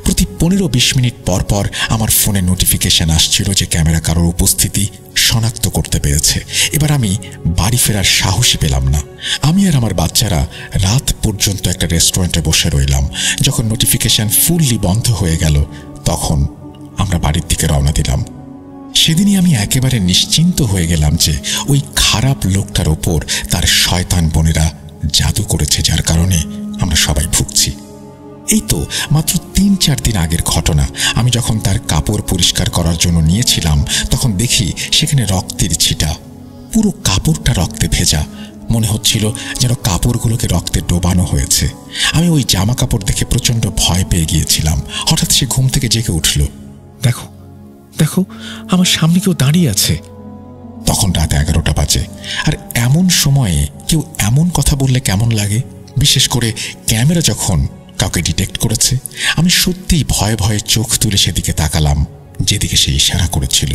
প্রতি 15-20 মিনিট পর পর আমার ফোনে নোটিফিকেশন আসছিল যে ক্যামেরা কারোর উপস্থিতি শনাক্ত করতে পেরেছে। এবার আমি বাড়ি ফেরার সাহসই পেলাম না। আমি আর আমার বাচ্চারা রাত পর্যন্ত একটা রেস্টুরেন্টে বসে রইলাম। যখন নোটিফিকেশন ফুললি বন্ধ হয়ে গেল, তখন আমরা বাড়ির দিকে রওনা দিলাম। সেদিনই আমি একেবারে নিশ্চিন্ত হয়ে গেলাম যে ওই খারাপ লোকটার ওপর তার শয়তান বোনেরা জাদু করেছে, যার কারণে আমরা সবাই ভুগছি। এই তো মাত্র 3-4 দিন আগের ঘটনা। আমি যখন তার কাপড় পরিষ্কার করার জন্য নিয়েছিলাম, তখন দেখি সেখানে রক্তের ছিটা। পুরো কাপড়টা রক্তে ভেজা। মনে হচ্ছিল যেন কাপড়গুলোকে রক্তে ডোবানো হয়েছে। আমি ওই জামা কাপড় দেখে প্রচণ্ড ভয় পেয়ে গিয়েছিলাম। হঠাৎ সে ঘুম থেকে জেগে উঠল। দেখো দেখো, আমার সামনে কেউ দাঁড়িয়ে আছে। তখন রাত 11টা বাজে। আর এমন সময়ে কেউ এমন কথা বললে কেমন লাগে, বিশেষ করে ক্যামেরা যখন কাউকে ডিটেক্ট করেছে। আমি সত্যিই ভয়ে ভয়ে চোখ তুলে সেদিকে তাকালাম, যেদিকে সে ইশারা করেছিল।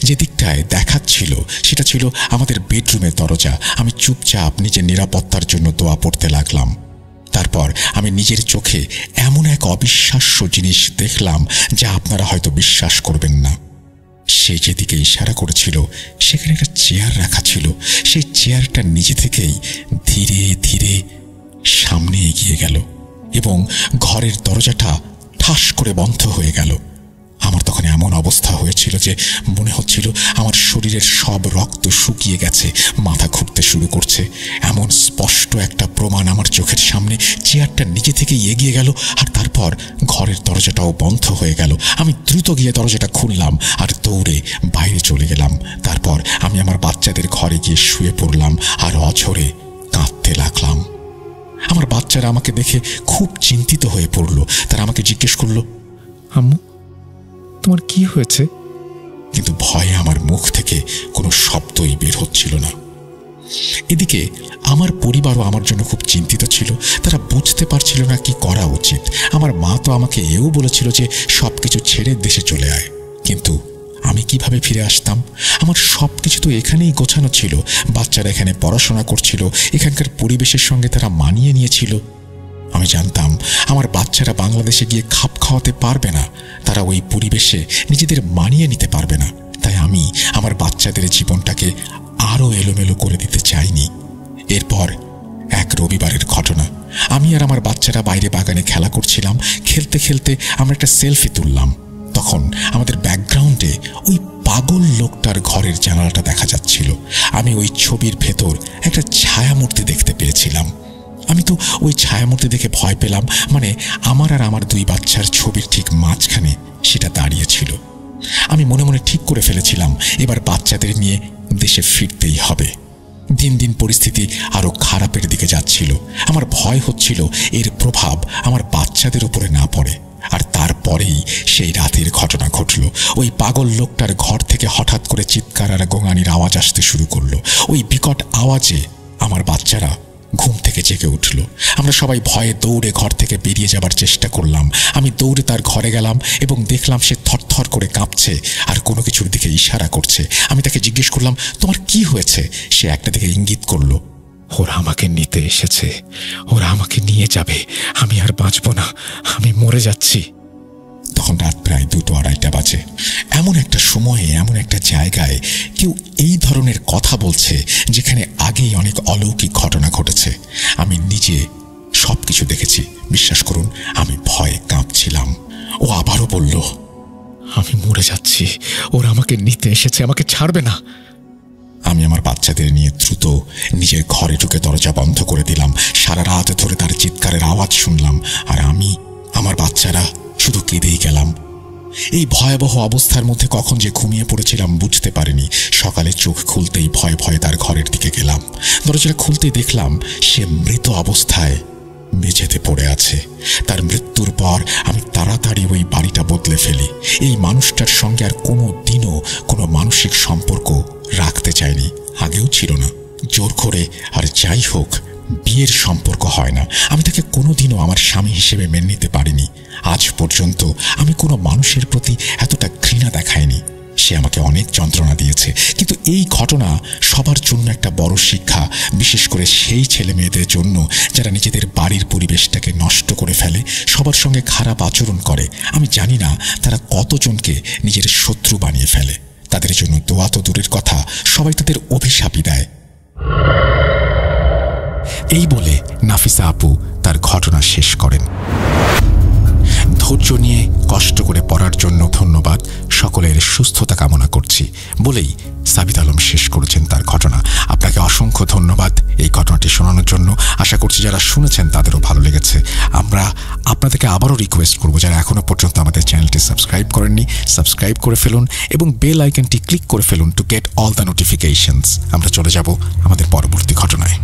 যে দিকটায় দেখাচ্ছিল সেটা ছিল আমাদের বেডরুমের দরজা। আমি চুপচাপ নিজের নিরাপত্তার জন্য দোয়া পড়তে লাগলাম। তারপর আমি নিজের চোখে এমন এক অবিশ্বাস্য জিনিস দেখলাম যা আপনারা হয়তো বিশ্বাস করবেন না। সে যেদিকে ইশারা করেছিল সেখানে একটা চেয়ার রাখা ছিল। সেই চেয়ারটা নিজে থেকেই ধীরে ধীরে সামনে এগিয়ে গেল এবং ঘরের দরজাটা ঠাস করে বন্ধ হয়ে গেল। আমার তখন এমন অবস্থা হয়েছিল যে মনে হচ্ছিল আমার শরীরের সব রক্ত শুকিয়ে গেছে, মাথা ঘুরতে শুরু করছে। এমন স্পষ্ট একটা প্রমাণ আমার চোখের সামনে। চেয়ারটা নিজে থেকেই এগিয়ে গেল আর তারপর ঘরের দরজাটাও বন্ধ হয়ে গেল। আমি দ্রুত গিয়ে দরজাটা খুললাম আর দৌড়ে বাইরে চলে গেলাম। তারপর আমি আমার বাচ্চাদের ঘরে গিয়ে শুয়ে পড়লাম আর অঝরে কাঁদতে লাগলাম। আমার বাচ্চারা আমাকে দেখে খুব চিন্তিত হয়ে পড়ল। তারা আমাকে জিজ্ঞেস করলো, আম্মু তোমার কি হয়েছে? কিন্তু ভয়ে আমার মুখ থেকে কোনো শব্দই বের হচ্ছিল না। এদিকে আমার পরিবারও আমার জন্য খুব চিন্তিত ছিল। তারা বুঝতে পারছিল না কি করা উচিত। আমার মা তো আমাকে এও বলেছিল যে সবকিছু ছেড়ে দেশে চলে আয়, কিন্তু আমি কিভাবে ফিরে আসতাম? আমার সবকিছু তো এখানেই গোছানো ছিল। বাচ্চারা এখানে পড়াশোনা করছিল, এখানকার পরিবেশের সঙ্গে তারা মানিয়ে নিয়েছিল। আমি জানতাম আমার বাচ্চারা বাংলাদেশে গিয়ে খাপ খাওয়াতে পারবে না, তারা ওই পরিবেশে নিজেদের মানিয়ে নিতে পারবে না। তাই আমি আমার বাচ্চাদের জীবনটাকে আরও এলোমেলো করে দিতে চাইনি। এরপর এক রবিবারের ঘটনা। আমি আর আমার বাচ্চারা বাইরে বাগানে খেলা করছিলাম। খেলতে খেলতে আমরা একটা সেলফি তুললাম। তখন আমাদের ব্যাকগ্রাউন্ডে ওই পাগল লোকটার ঘরের জানালাটা দেখা যাচ্ছিল। আমি ওই ছবির ভেতর একটা ছায়ামূর্তি দেখতে পেয়েছিলাম। আমি তো ওই ছায়ামূর্তি দেখে ভয় পেলাম। মানে আমার আর আমার 2 বাচ্চার ছবির ঠিক মাঝখানে সেটা দাঁড়িয়েছিল। আমি মনে মনে ঠিক করে ফেলেছিলাম এবার বাচ্চাদের নিয়ে দেশে ফিরতেই হবে। দিন দিন পরিস্থিতি আরো খারাপের দিকে যাচ্ছিল। আমার ভয় হচ্ছিল এর প্রভাব আমার বাচ্চাদের উপরে না পড়ে। আর তারপরেই সেই রাতের ঘটনা ঘটল। ওই পাগল লোকটার ঘর থেকে হঠাৎ করে চিৎকার আর গোঙানির আওয়াজ আসতে শুরু করলো। ওই বিকট আওয়াজে আমার বাচ্চারা ঘুম থেকে জেগে উঠল। আমরা সবাই ভয়ে দৌড়ে ঘর থেকে বেরিয়ে যাবার চেষ্টা করলাম। আমি দৌড়ে তার ঘরে গেলাম এবং দেখলাম সে থরথর করে কাঁপছে আর কোনো কিছুর দিকে ইশারা করছে। আমি তাকে জিজ্ঞেস করলাম, তোমার কি হয়েছে? সে একটা দিকে ইঙ্গিত করলো। ওরা আমাকে নিতে এসেছে, ওরা আমাকে নিয়ে যাবে, আমি আর বাঁচব না, আমি মরে যাচ্ছি। তখন রাত প্রায় 2-2:30 বাজে। এমন একটা সময়ে, এমন একটা জায়গায় কেউ এই ধরনের কথা বলছে যেখানে আগেই অনেক অলৌকিক ঘটনা ঘটেছে। আমি নিজে সবকিছু দেখেছি। বিশ্বাস করুন, আমি ভয়ে কাঁপছিলাম। ও আবারও বলল, আমি মরে যাচ্ছি, ওরা আমাকে নিতে এসেছে, আমাকে ছাড়বে না। আমি আমার বাচ্চাদের নিয়ে দ্রুত নিজের ঘরে ঢুকে দরজা বন্ধ করে দিলাম। সারা রাত ধরে তার চিৎকারের আওয়াজ শুনলাম, আর আমি, আমার বাচ্চারা শুধু কেঁদেই গেলাম। এই ভয়াবহ অবস্থার মধ্যে কখন যে ঘুমিয়ে পড়েছিলাম বুঝতে পারিনি। সকালে চোখ খুলতেই ভয়ে ভয়ে তার ঘরের দিকে গেলাম। দরজাটা খুলতেই দেখলাম সে মৃত অবস্থায় মেঝেতে পড়ে আছে। তার মৃত্যুর পর আমি তাড়াতাড়ি ওই বাড়িটা বদলে ফেলি। এই মানুষটার সঙ্গে আর কোনো দিনও কোনো মানসিক সম্পর্ক রাখতে চাইনি, আগেও ছিল না। জোর করে আর যাই হোক বিয়ের সম্পর্ক হয় না। আমি তাকে কোনোদিনও আমার স্বামী হিসেবে মেনে নিতে পারিনি। আজ পর্যন্ত আমি কোনো মানুষের প্রতি এতটা ঘৃণা দেখাইনি। সে আমাকে অনেক যন্ত্রণা দিয়েছে, কিন্তু এই ঘটনা সবার জন্য একটা বড় শিক্ষা, বিশেষ করে সেই ছেলে মেয়েদের জন্য যারা নিজেদের বাড়ির পরিবেশটাকে নষ্ট করে ফেলে, সবার সঙ্গে খারাপ আচরণ করে। আমি জানি না তারা কতজনকে নিজের শত্রু বানিয়ে ফেলে। তাদের জন্য দোয়া তো দূরের কথা, সবাই তাদের অভিশাপই দেয়। এই বলে নাফিসা আপু তার ঘটনা শেষ করেন। ধৈর্য নিয়ে কষ্ট করে পড়ার জন্য ধন্যবাদ, সকলের সুস্থতা কামনা করছি বলেই সাবিত আলম শেষ করেছেন তার ঘটনা। আপনাকে অসংখ্য ধন্যবাদ এই ঘটনাটি শোনানোর জন্য। আশা করছি যারা শুনেছেন তাদেরও ভালো লেগেছে। আমরা আপনাদেরকে আবারও রিকোয়েস্ট করব, যারা এখনো পর্যন্ত আমাদের চ্যানেলটি সাবস্ক্রাইব করেননি, সাবস্ক্রাইব করে ফেলুন এবং বেল আইকনটি ক্লিক করে ফেলুন to get all the notifications. আমরা চলে যাব আমাদের পরবর্তী ঘটনায়।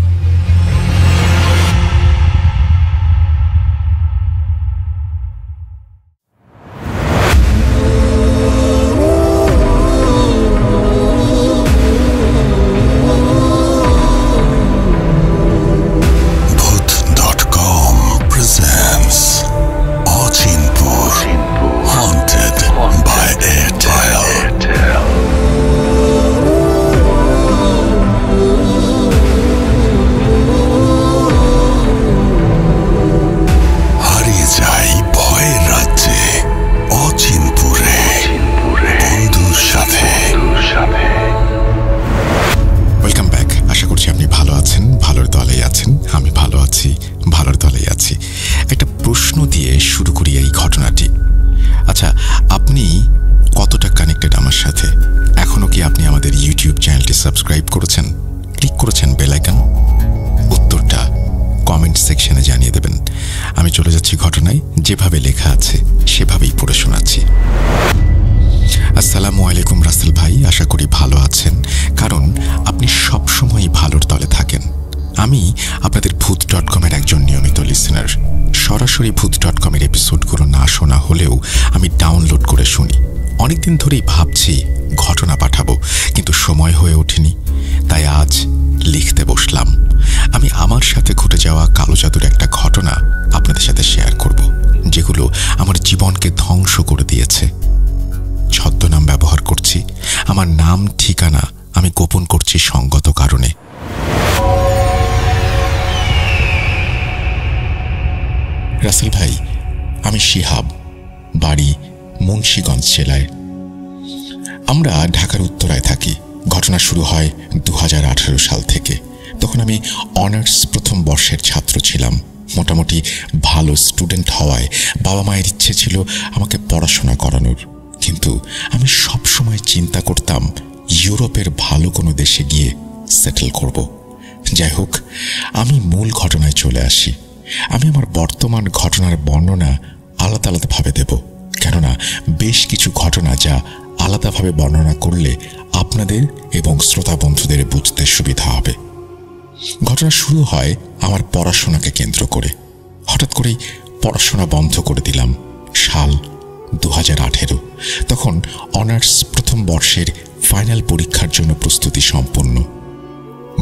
সাবস্ক্রাইব করেছেন, ক্লিক করেছেন বেল আইকন? উত্তরটা কমেন্ট সেকশনে জানিয়ে দেবেন। আমি চলে যাচ্ছি ঘটনায়, যেভাবে লেখা আছে সেভাবেই পড়ে শোনাচ্ছি। আসসালামু আলাইকুম রাসেল ভাই, আশা করি ভালো আছেন, কারণ আপনি সবসময়ই ভালোর দলে থাকেন। আমি আপনাদের ভূত.com-এর একজন নিয়মিত লিসেনার। সরাসরি ভূত.com-এর এপিসোডগুলো না শোনা হলেও আমি ডাউনলোড করে শুনি। অনেকদিন ধরেই ভাবছি ঘটনা পাঠাবো, কিন্তু সময় হয়ে ওঠেনি, তাই আজ লিখতে বসলাম। আমি আমার সাথে ঘটে যাওয়া কালো জাদুর একটা ঘটনা আপনাদের সাথে শেয়ার করব, যেগুলো আমার জীবনকে ধ্বংস করে দিয়েছে। ছদ্মনাম ব্যবহার করছি, আমার নাম ঠিকানা আমি গোপন করছি সঙ্গত কারণে। রাসেল ভাই, আমি শিহাব, বাড়ি মুন্সিগঞ্জ জেলায়। আমরা ঢাকার উত্তরায় থাকি। ঘটনা শুরু হয় 2018 সাল থেকে। তখন আমি অনার্স প্রথম বর্ষের ছাত্র ছিলাম। মোটামুটি ভালো স্টুডেন্ট হওয়ায় বাবা মায়ের ইচ্ছে ছিল আমাকে পড়াশোনা করানোর, কিন্তু আমি সব সময় চিন্তা করতাম ইউরোপের ভালো কোনো দেশে গিয়ে সেটেল করব। যাই হোক, আমি মূল ঘটনায় চলে আসি। আমি আমার বর্তমান ঘটনার বর্ণনা আলাদা আলাদাভাবে দেব, কেননা বেশ কিছু ঘটনা যা আলাদাভাবে বর্ণনা করলে আপনাদের এবং শ্রোতা বন্ধুদের বুঝতে সুবিধা হবে। ঘটনা শুরু হয় আমার পড়াশোনাকে কেন্দ্র করে। হঠাৎ করেই পড়াশোনা বন্ধ করে দিলাম। সাল 2018। তখন অনার্স প্রথম বর্ষের ফাইনাল পরীক্ষার জন্য প্রস্তুতি সম্পন্ন।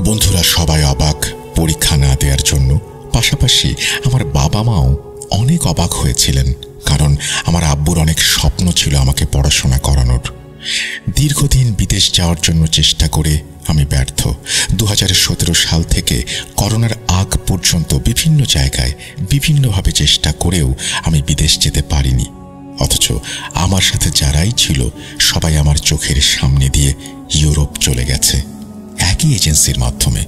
বন্ধুরা সবাই অবাক পরীক্ষা না দেওয়ার জন্য। পাশাপাশি আমার বাবা মাও অনেক অবাক হয়েছিলেন, কারণ আমার আব্বুর অনেক স্বপ্ন ছিল আমাকে পড়াশোনা করানোর। দীর্ঘদিন বিদেশ যাওয়ার জন্য চেষ্টা করে আমি ব্যর্থ। 2017 সাল থেকে করোনার আগ পর্যন্ত বিভিন্ন জায়গায় বিভিন্নভাবে চেষ্টা করেও আমি বিদেশ যেতে পারিনি। অথচ আমার সাথে যারাই ছিল সবাই আমার চোখের সামনে দিয়ে ইউরোপ চলে গেছে একই এজেন্সির মাধ্যমে।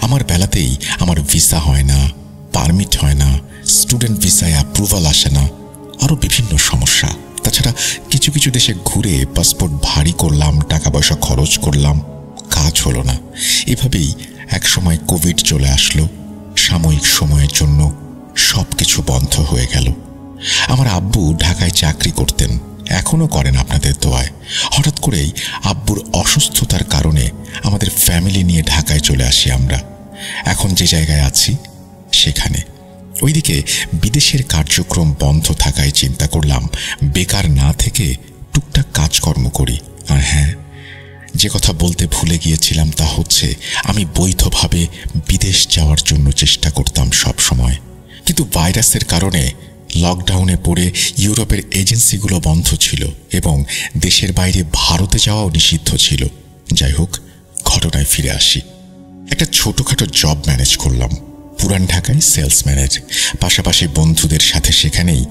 আমার বেলাতেই আমার ভিসা হয় না, পারমিট হয় না, স্টুডেন্ট ভিসায় অ্যাপ্রুভাল আসে না, আরও বিভিন্ন সমস্যা। তাছাড়া কিছু কিছু দেশে ঘুরে পাসপোর্ট ভারী করলাম, টাকা পয়সা খরচ করলাম, কাজ হলো না। এভাবেই একসময় কোভিড চলে আসলো। সাময়িক সময়ের জন্য সবকিছু বন্ধ হয়ে গেল। আমার আব্বু ঢাকায় চাকরি করতেন, এখনো করেন আপনাদের দোয়ায়। হঠাৎ করেই আব্বুর অসুস্থতার কারণে আমাদের ফ্যামিলি নিয়ে ঢাকায় চলে আসি আমরা। এখন যে জায়গায় আছি সেখানে। ওইদিকে বিদেশের কার্যক্রম বন্ধ থাকায় চিন্তা করলাম বেকার না থেকে টুকটাক কাজকর্ম করি। আর হ্যাঁ, যে কথা বলতে ভুলে গিয়েছিলাম তা হচ্ছে আমি বৈধভাবে বিদেশ যাওয়ার জন্য চেষ্টা করতাম সব সময়। কিন্তু ভাইরাসের কারণে লকডাউনে পড়ে ইউরোপের এজেন্সিগুলো বন্ধ ছিল এবং দেশের বাইরে ভারতে যাওয়াও নিষিদ্ধ ছিল। যাই হোক, ঘটনায় ফিরে আসি। একটা ছোটখাটো জব ম্যানেজ করলাম পুরান ঢাকায় সেলসম্যানের। পাশাপাশি বন্ধুদের সাথে সেখানেই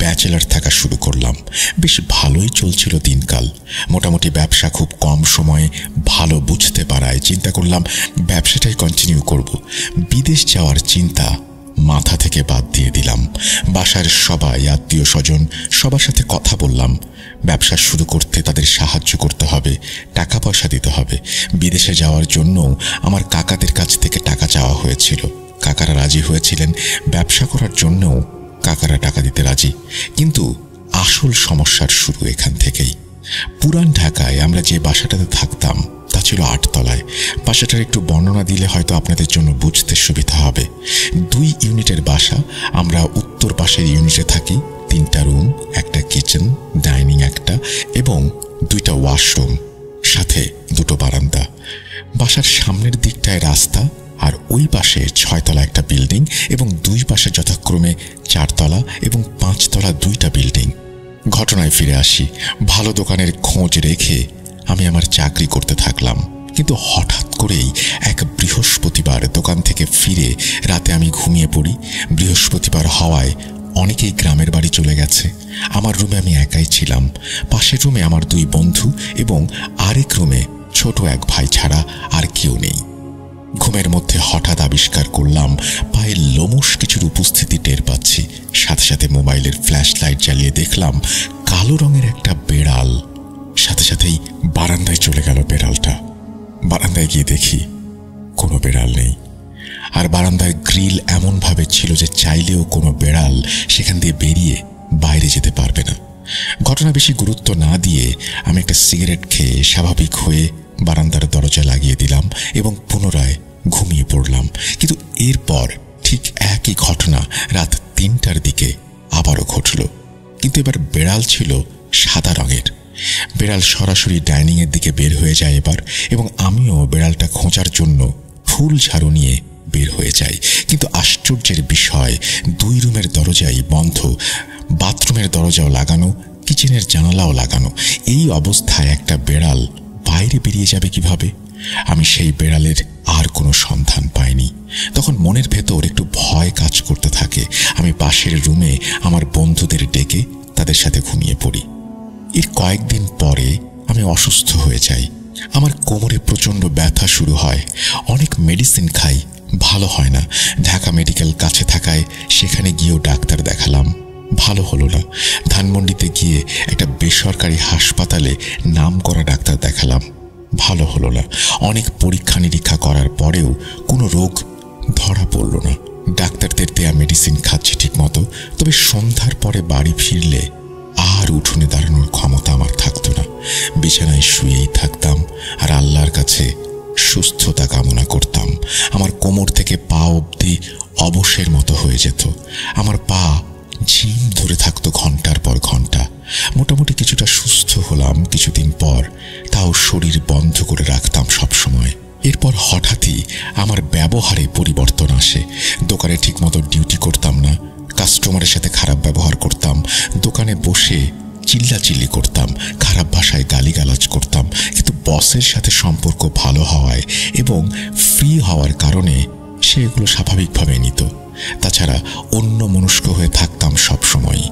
ব্যাচেলার থাকা শুরু করলাম। বেশ ভালোই চলছিল দিনকাল। মোটামুটি ব্যবসা খুব কম সময়ে ভালো বুঝতে পারায় চিন্তা করলাম ব্যবসাটাই কন্টিনিউ করব। বিদেশ যাওয়ার চিন্তা মাথা থেকে বাদ দিয়ে দিলাম। বাসার সবাই, আত্মীয় স্বজন সবার সাথে কথা বললাম। ব্যবসা শুরু করতে তাদের সাহায্য করতে হবে, টাকা পয়সা দিতে হবে। বিদেশে যাওয়ার জন্য আমার কাকাদের কাছ থেকে টাকা চাওয়া হয়েছিল। কাকারা রাজি হয়েছিলেন, ব্যবসা করার জন্যও কাকারা টাকা দিতে রাজি। কিন্তু আসল সমস্যার শুরু এখান থেকেই। পুরান ঢাকায় আমরা যে বাসাটাতে থাকতাম তা ছিল 8 তলায়। বাসাটার একটু বর্ণনা দিলে হয়তো আপনাদের জন্য বুঝতে সুবিধা হবে। 2 ইউনিটের বাসা। আমরা উত্তর পাশের ইউনিটে থাকি। 3টা রুম, একটা কিচেন, ডাইনিং একটা এবং 2টা ওয়াশরুম, সাথে 2টো বারান্দা। বাসার সামনের দিকটায় রাস্তা, আর ওই পাশে 6 তলা একটা বিল্ডিং এবং 2 পাশে যথাক্রমে 4 তলা এবং 5 তলা 2টা বিল্ডিং। ঘটনায় ফিরে আসি। ভালো দোকানের খোঁজ রেখে আমি আমার চাকরি করতে থাকলাম। কিন্তু হঠাৎ করেই এক বৃহস্পতিবার দোকান থেকে ফিরে রাতে আমি ঘুমিয়ে পড়ি। বৃহস্পতিবার হওয়ায় অনেকেই গ্রামের বাড়ি চলে গেছে। আমার রুমে আমি একাই ছিলাম। পাশের রুমে আমার 2 বন্ধু এবং আরেক রুমে ছোট এক ভাই ছাড়া আর কেউ নেই। ঘুমের মধ্যে হঠাৎ আবিষ্কার করলাম পায়ে লোমশ কিছুর উপস্থিতি টের পাচ্ছি। সাথে সাথে মোবাইলের ফ্ল্যাশ লাইট জ্বালিয়ে দেখলাম কালো রঙের একটা বেড়াল। সাথে সাথেই বারান্দায় চলে গেল বেড়ালটা। বারান্দায় গিয়ে দেখি কোনো বেড়াল নেই। আর বারান্দার গ্রিল এমনভাবে ছিল যে চাইলেও কোনো বেড়াল সেখান দিয়ে বেরিয়ে বাইরে যেতে পারবে না। ঘটনা বেশি গুরুত্ব না দিয়ে আমি একটা সিগারেট খেয়ে স্বাভাবিক হয়ে বারান্দার দরজা লাগিয়ে দিলাম এবং পুনরায় ঘুমিয়ে পড়লাম। কিন্তু এরপর ঠিক একই ঘটনা রাত 3টার দিকে আবারও ঘটল। কিন্তু এবার বেড়াল ছিল সাদা রঙের। বেড়াল সরাসরি ডাইনিংয়ের দিকে বের হয়ে যায় এবার, এবং আমিও বেড়ালটা খোঁজার জন্য ফুল ঝাড়ু নিয়ে বের হয়ে যাই। কিন্তু আশ্চর্যের বিষয়, 2 রুমের দরজাই বন্ধ, বাথরুমের দরজাও লাগানো, কিচেনের জানালাও লাগানো। এই অবস্থায় একটা বেড়াল বাইরে বেরিয়ে যাবে কিভাবে? আমি সেই বেড়ালের আর কোনো সন্ধান পাইনি। তখন মনের ভেতর একটু ভয় কাজ করতে থাকে। আমি পাশের রুমে আমার বন্ধুদের ডেকে তাদের সাথে ঘুমিয়ে পড়ি। এর কয়েকদিন পরে আমি অসুস্থ হয়ে যাই। আমার কোমরে প্রচণ্ড ব্যথা শুরু হয়। অনেক মেডিসিন খাই, ভালো হয় না। ঢাকা মেডিকেল কাছে থাকায় সেখানে গিয়েও ডাক্তার দেখালাম, ভালো হলো না। ধানমন্ডিতে গিয়ে একটা বেসরকারি হাসপাতালে নাম করা ডাক্তার দেখালাম, ভালো হলো না। অনেক পরীক্ষা নিরীক্ষা করার পরেও কোনো রোগ ধরা পড়ল না। ডাক্তারদের দেয়া মেডিসিন খাচ্ছি ঠিক মতো, তবে সন্ধ্যার পরে বাড়ি ফিরলে আর উঠোনে দাঁড়ানোর ক্ষমতা আমার থাকতো না। বিছানায় শুয়েই থাকতাম আর আল্লাহর কাছে সুস্থতা কামনা করতাম। আমার কোমর থেকে পা অবধি অবশের মতো হয়ে যেত। আমার পা ঝিম ধরে থাকতো ঘন্টার পর ঘন্টা। মোটামুটি কিছুটা সুস্থ হলাম কিছুদিন পর, তাও শরীর বন্ধ করে রাখতাম সবসময়। এরপর হঠাৎই আমার ব্যবহারে পরিবর্তন আসে। দোকানে ঠিকমতো ডিউটি করতাম না, কাস্টমারের সাথে খারাপ ব্যবহার করতাম, দোকানে বসে চিল্লাচিল্লি করতাম, খারাপ ভাষায় গালিগালাজ করতাম। কিন্তু বসের সাথে সম্পর্ক ভালো হওয়ায় এবং ফ্রি হওয়ার কারণে সে এগুলো স্বাভাবিকভাবে নিত। তাছাড়া অন্য মনস্ক হয়ে থাকতাম সবসময়।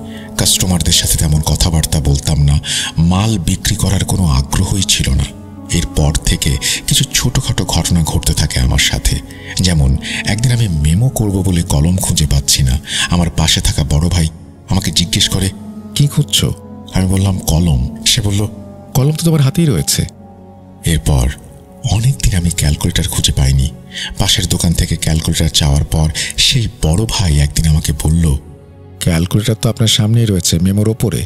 কাস্টমারদের সাথে তেমন কথাবার্তা বলতাম না, মাল বিক্রি করার কোনো আগ্রহই ছিল না। এরপর থেকে কিছু ছোটখাটো ঘটনা ঘটতে থাকে আমার সাথে। যেমন একদিন আমি মেমো করব বলে কলম খুঁজে পাচ্ছি না। আমার পাশে থাকা বড় ভাই আমাকে জিজ্ঞেস করে, কি খুঁজছো? আমি বললাম কলম। সে বলল, কলম তো তোমার হাতেই রয়েছে। এরপর অনেকদিন আমি ক্যালকুলেটর খুঁজে পাইনি। পাশের দোকান থেকে ক্যালকুলেটর চাওয়ার পর সেই বড় ভাই একদিন আমাকে বলল, ক্যালকুলেটর তো আপনার সামনেই রয়েছে, মেমোর ওপরে।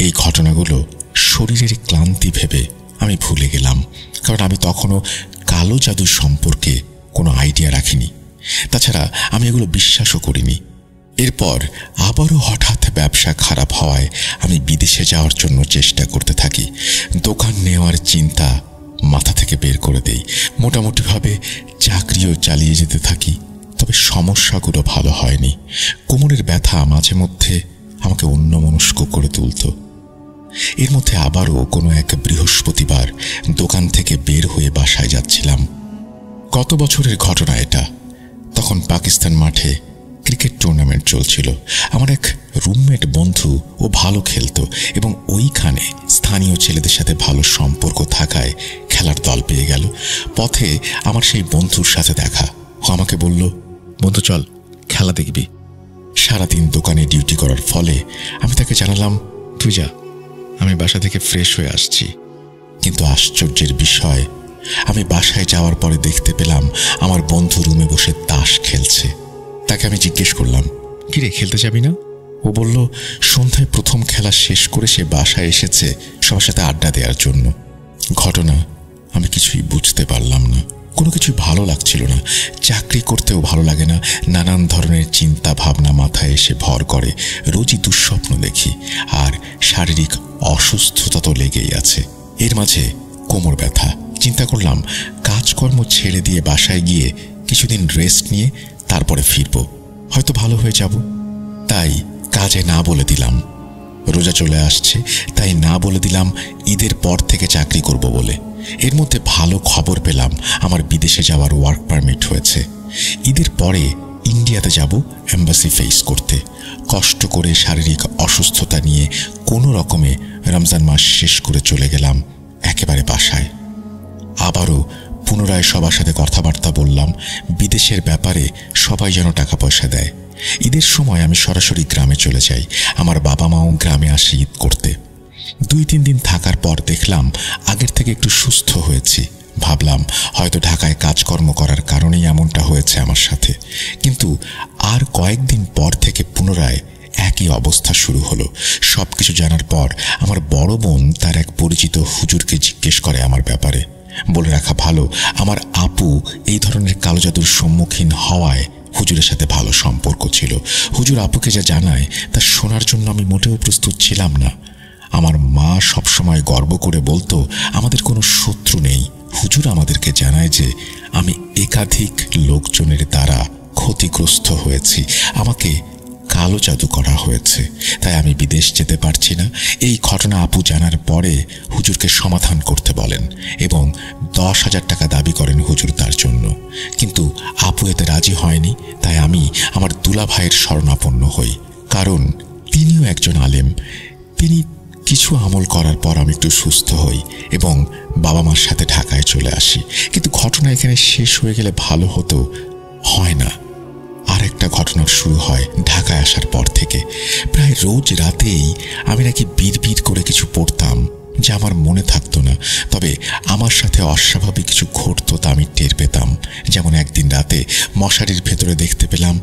এই ঘটনাগুলো শরীরের ক্লান্তি ভেবে আমি ভুলে গেলাম, কারণ আমি তখনও কালো জাদু সম্পর্কে কোনো আইডিয়া রাখিনি। তাছাড়া আমি এগুলো বিশ্বাসও করিনি। এরপর আবারও হঠাৎ ব্যবসা খারাপ হওয়ায় আমি বিদেশে যাওয়ার জন্য চেষ্টা করতে থাকি। দোকান নেওয়ার চিন্তা মাথা থেকে বের করে দেই। মোটামুটিভাবে চাকরিও চালিয়ে যেতে থাকি, তবে সমস্যাগুলো ভালো হয়নি। কোমরের ব্যথা মাঝে মধ্যে আমাকে অন্যমনস্ক করে তুলত। এর মধ্যে আবারও কোনো এক বৃহস্পতিবার দোকান থেকে বের হয়ে বাসায় যাচ্ছিলাম। গত বছরের ঘটনা এটা। তখন পাকিস্তান মাঠে ক্রিকেট টুর্নামেন্ট চলছিল। আমার এক রুমমেট বন্ধু ও ভালো খেলতো এবং ওইখানে স্থানীয় ছেলেদের সাথে ভালো সম্পর্ক থাকায় খেলার দল পেয়ে গেল। পথে আমার সেই বন্ধুর সাথে দেখা। ও আমাকে বলল, বন্ধু চল খেলা দেখবি। সারাদিন দোকানে ডিউটি করার ফলে আমি তাকে জানালাম, তুই যা, আমি বাসা থেকে ফ্রেশ হয়ে আসছি। কিন্তু আশ্চর্যের বিষয়, আমি বাসায় যাওয়ার পরে দেখতে পেলাম আমার বন্ধু রুমে বসে তাস খেলছে। তাকে আমি জিজ্ঞেস করলাম, কিরে খেলতে যাবি না? ও বলল, সন্ধ্যায় প্রথম খেলা শেষ করে সে বাসায় এসেছে সবার সাথে আড্ডা দেওয়ার জন্য। ঘটনা আমি কিছুই বুঝতে পারলাম না, কোনো কিছুই ভালো লাগছিল না। চাকরি করতেও ভালো লাগে না, নানান ধরনের চিন্তা ভাবনা মাথায় এসে ভর করে। রোজই দুঃস্বপ্ন দেখি, আর শারীরিক অসুস্থতা তো লেগেই আছে। এর মাঝে কোমর ব্যথা। চিন্তা করলাম কাজকর্ম ছেড়ে দিয়ে বাসায় গিয়ে কিছুদিন রেস্ট নিয়ে তারপরে ফিরব, হয়তো ভালো হয়ে যাব। তাই কাজে না বলে দিলাম। রোজা চলে আসছে, তাই না বলে দিলাম ঈদের পর থেকে চাকরি করব বলে। এর মধ্যে ভালো খবর পেলাম আমার বিদেশে যাওয়ার ওয়ার্ক পারমিট হয়েছে। ঈদের পরে ইন্ডিয়াতে যাব এম্বাসি ফেস করতে। কষ্ট করে শারীরিক অসুস্থতা নিয়ে কোনো রকমে রমজান মাস শেষ করে চলে গেলাম একেবারে বাসায়। আবারও পুনরায় সবার সাথে কথাবার্তা বললাম। বিদেশের ব্যাপারে সবাই যেন টাকা পয়সা দেয়। ঈদের সময় আমি সরাসরি গ্রামে চলে যাই। আমার বাবা মাও গ্রামে আসে ঈদ করতে। 2-3 দিন থাকার পর দেখলাম আগের থেকে একটু সুস্থ হয়েছি। ভাবলাম হয়তো ঢাকায় কাজকর্ম করার কারণেই এমনটা হয়েছে আমার সাথে। কিন্তু আর কয়েকদিন পর থেকে পুনরায় একই অবস্থা শুরু হলো। সবকিছু জানার পর আমার বড় বোন তার এক পরিচিত হুজুরকে জিজ্ঞেস করে আমার ব্যাপারে। বলে রাখা ভালো, আমার আপু এই ধরনের কালো জাদুর সম্মুখীন হওয়ায় হুজুরের সাথে ভালো সম্পর্ক ছিল। হুজুর আপুকে যা জানায় তা শোনার জন্য আমি মোটেও প্রস্তুত ছিলাম না। আমার মা সবসময় গর্ব করে বলতো, আমাদের কোনো শত্রু নেই। হুজুর আমাদেরকে জানায় যে আমি একাধিক লোকজনের দ্বারা ক্ষতিগ্রস্ত হয়েছি, আমাকে কালো জাদু করা হয়েছে, তাই আমি বিদেশ যেতে পারছি না। এই ঘটনা আপু জানার পরে হুজুরকে সমাধান করতে বলেন এবং 10,000 টাকা দাবি করেন হুজুর তার জন্য। কিন্তু আপু এতে রাজি হয়নি। তাই আমি আমার দুলা ভাইয়ের শরণাপন্ন হই, কারণ তিনিও একজন আলেম। তিনি কিছু আমল করার পর আমি একটু সুস্থ হই এবং বাবা মার সাথে ঢাকায় চলে আসি। কিন্তু ঘটনা এখানে শেষ হয়ে গেলে ভালো হতো, হয় না। আর একটা ঘটনার শুরু হয় ঢাকায় আসার পর থেকে। প্রায় রোজ রাতেই আমি নাকি বিড়বিড় করে কিছু পড়তাম যা আমার মনে থাকতো না, তবে আমার সাথে অস্বাভাবিক কিছু ঘটতো তা আমি টের পেতাম। যেমন একদিন রাতে মশারির ভেতরে দেখতে পেলাম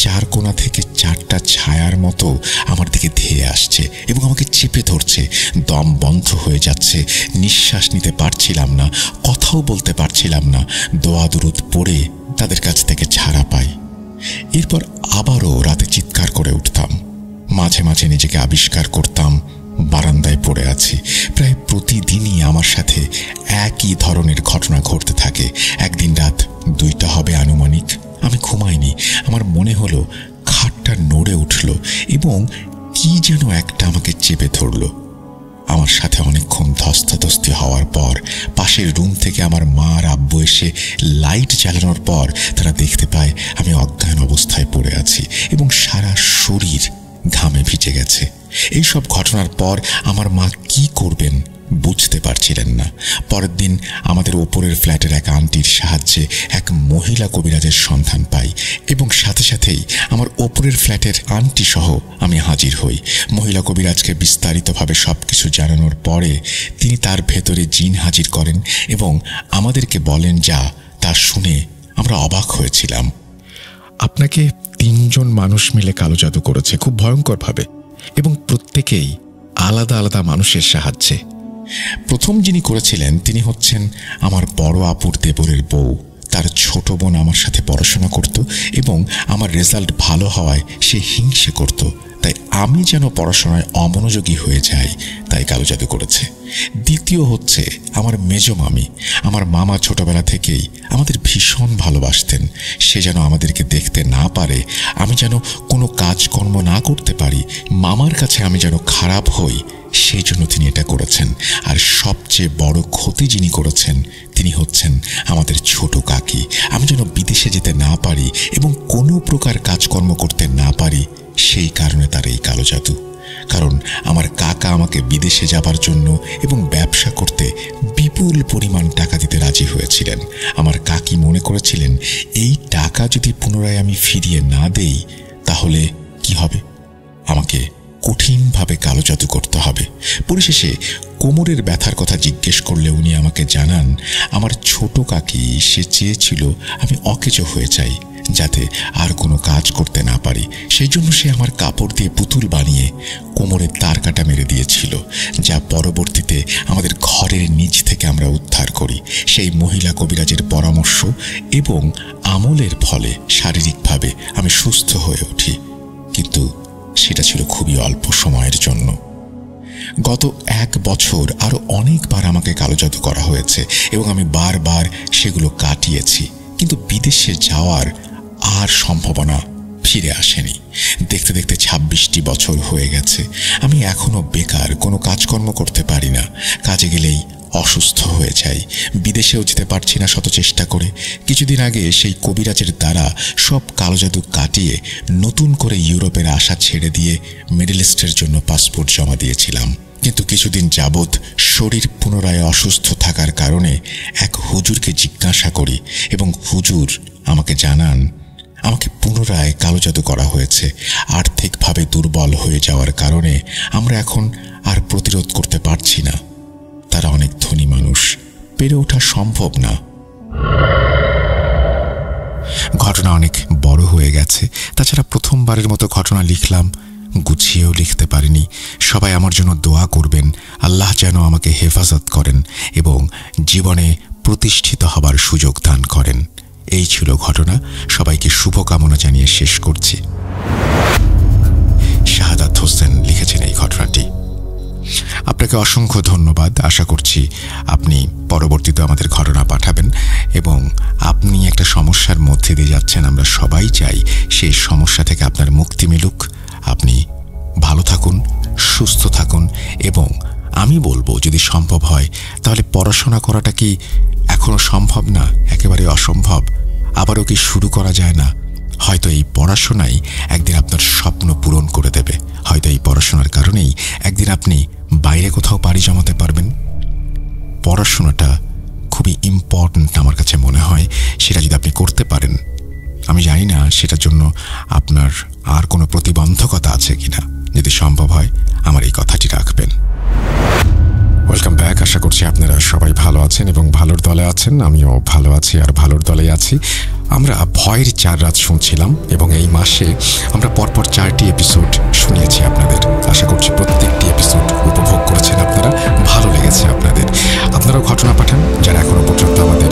4 কোণা থেকে 4টা ছায়ার মতো আমার দিকে ধেয়ে আসছে এবং আমাকে চেপে ধরছে। দম বন্ধ হয়ে যাচ্ছে, নিঃশ্বাস নিতে পারছিলাম না, কথাও বলতে পারছিলাম না। দোয়া দুরুদ পড়ে তাদের কাছ থেকে ছাড়া পাই। এরপর আবারও রাতে চিৎকার করে উঠতাম। মাঝে মাঝে নিজেকে আবিষ্কার করতাম বারান্দায় পড়ে আছি। প্রায় প্রতিদিনই আমার সাথে একই ধরনের ঘটনা ঘটতে থাকে। একদিন রাত 2টা হবে আনুমানিক। আমি ঘুমাইনি। আমার মনে হলো খাটটা নড়ে উঠল এবং কি যেন একটা আমাকে চেপে ধরল। আমার সাথে অনেকক্ষণ ধস্তাধস্তি হওয়ার পর পাশের রুম থেকে আমার মা আর আব্বু এসে লাইট জ্বালানোর পর তারা দেখতে পায় আমি অজ্ঞান অবস্থায় পড়ে আছি এবং সারা শরীর ঘামে ভিজে গেছে। এইসব ঘটনার পর আমার মা কি করবেন বুঝতে পারছিলেন না। পরের দিন আমাদের ওপরের ফ্ল্যাটের এক আন্টির সাহায্যে এক মহিলা কবিরাজের সন্ধান পাই এবং সাথে সাথেই আমার ওপরের ফ্ল্যাটের আন্টি সহ আমি হাজির হই। মহিলা কবিরাজকে বিস্তারিতভাবে সবকিছু জানানোর পরে তিনি তার ভেতরে জিন হাজির করেন এবং আমাদেরকে বলেন যা তা শুনে আমরা অবাক হয়েছিলাম। আপনাকে 3 জন মানুষ মিলে কালো জাদু করেছে খুব ভয়ঙ্করভাবে, এবং প্রত্যেকেই আলাদা আলাদা মানুষের সাহায্যে। প্রথম যিনি করেছিলেন তিনি হচ্ছেন আমার বড় আপুর দেবরের বউ। তার ছোট বোন আমার সাথে পড়াশোনা করত এবং আমার রেজাল্ট ভালো হওয়ায় সে হিংসে করত, তাই আমি যেন পড়াশোনায় অমনোযোগী হয়ে যাই তাই কালো জাদু করেছে। দ্বিতীয় হচ্ছে আমার মেজ মামি। আমার মামা ছোটবেলা থেকেই আমাদের ভীষণ ভালোবাসতেন। সে যেন আমাদেরকে দেখতে না পারে, আমি যেন কোনো কাজকর্ম না করতে পারি, মামার কাছে আমি যেন খারাপ হই, সেই জন্য তিনি এটা করেছেন। আর সবচেয়ে বড় ক্ষতি যিনি করেছেন তিনি হচ্ছেন আমাদের ছোট কাকি। আমি যেন বিদেশে যেতে না পারি এবং কোনো প্রকার কাজকর্ম করতে না পারি, সেই কারণে তার এই কালো জাদু। কারণ আমার কাকা আমাকে বিদেশে যাবার জন্য এবং ব্যবসা করতে বিপুল পরিমাণ টাকা দিতে রাজি হয়েছিলেন। আমার কাকি মনে করেছিলেন এই টাকা যদি পুনরায় আমি ফিরিয়ে না দেই তাহলে কি হবে, আমাকে কঠিনভাবে কালো জাদু করতে হবে। পরিশেষে কোমরের ব্যথার কথা জিজ্ঞেস করলে উনি আমাকে জানান আমার ছোট কাকি সে চেয়েছিল আমি অকেজো হয়ে যাই, যাতে আর কোনো কাজ করতে না পারি। সেই জন্য সে আমার কাপড় দিয়ে পুতুল বানিয়ে কোমরের তার কাটা মেরে দিয়েছিল, যা পরবর্তীতে আমাদের ঘরের নিচ থেকে আমরা উদ্ধার করি। সেই মহিলা কবিরাজের পরামর্শ এবং আমলের ফলে শারীরিকভাবে আমি সুস্থ হয়ে উঠি, কিন্তু সেটা ছিল খুবই অল্প সময়ের জন্য। গত 1 বছর আরো অনেকবার আমাকে কালো জাদু করা হয়েছে এবং আমি বারবার সেগুলো কাটিয়েছি, কিন্তু বিদেশে যাওয়ার আর সম্ভাবনা ফিরে আসেনি। দেখতে দেখতে 26টি বছর হয়ে গেছে। আমি এখনো বেকার, কোনো কাজকর্ম করতে পারি না। কাজে গেলেই অসুস্থ হয়ে যাই, বিদেশেও যেতে পারছি না শত চেষ্টা করে। কিছুদিন আগে সেই কবিরাজের দ্বারা সব কালো জাদু কাটিয়ে নতুন করে ইউরোপের আশা ছেড়ে দিয়ে মিডল ইস্টের জন্য পাসপোর্ট জমা দিয়েছিলাম, কিন্তু কিছুদিন যাবৎ শরীর পুনরায় অসুস্থ থাকার কারণে এক হুজুরকে জিজ্ঞাসা করি এবং হুজুর আমাকে জানান আমাকে পুনরায় কালো জাদু করা হয়েছে। আর্থিকভাবে দুর্বল হয়ে যাওয়ার কারণে আমরা এখন আর প্রতিরোধ করতে পারছি না। তারা অনেক ধনী মানুষ, পেরে ওঠা সম্ভব না। ঘটনা অনেক বড় হয়ে গেছে। তাছাড়া প্রথমবারের মতো ঘটনা লিখলাম, গুছিয়েও লিখতে পারিনি। সবাই আমার জন্য দোয়া করবেন, আল্লাহ যেন আমাকে হেফাজত করেন এবং জীবনে প্রতিষ্ঠিত হবার সুযোগ দান করেন। এই ছিল ঘটনা। সবাইকে শুভকামনা জানিয়ে শেষ করছি। শাহাদাত হোসেন লিখেছেন এই ঘটনাটি। আপনাকে অসংখ্য ধন্যবাদ। আশা করছি আপনি পরবর্তীতে আমাদের ঘটনা পাঠাবেন এবং আপনি একটা সমস্যার মধ্যে দিয়ে যাচ্ছেন, আমরা সবাই চাই সেই সমস্যা থেকে আপনার মুক্তি মিলুক। আপনি ভালো থাকুন, সুস্থ থাকুন এবং আমি বলবো যদি সম্ভব হয় তাহলে পড়াশোনা করাটা কি এখনো সম্ভব না, একেবারে অসম্ভব? আবারও কি শুরু করা যায় না? হয়তো এই পড়াশোনাই একদিন আপনার স্বপ্ন পূরণ করে দেবে। হয়তো এই পড়াশোনার কারণেই একদিন আপনি বাইরে কোথাও পাড়ি জমাতে পারবেন। পড়াশোনাটা খুবই ইম্পর্ট্যান্ট আমার কাছে মনে হয়। সেটা যদি আপনি করতে পারেন, আমি জানি না সেটার জন্য আপনার আর কোনো প্রতিবন্ধকতা আছে কিনা। যদি সম্ভব হয় আমার এই কথাটি রাখবেন। Welcome back. আশা করছি আপনারা সবাই ভালো আছেন এবং ভালোর দলে আছেন। আমিও ভালো আছি আর ভালোর দলেই আছি। আমরা ভয়ের 4 রাত শুনছিলাম এবং এই মাসে আমরা পরপর 4টি এপিসোড শুনিয়েছি আপনাদের। আশা করছি প্রত্যেকটি এপিসোড উপভোগ করেছেন আপনারা, ভালো লেগেছে আপনাদের। আপনারাও ঘটনা পাঠান যারা এখনো পর্যন্ত আমাদের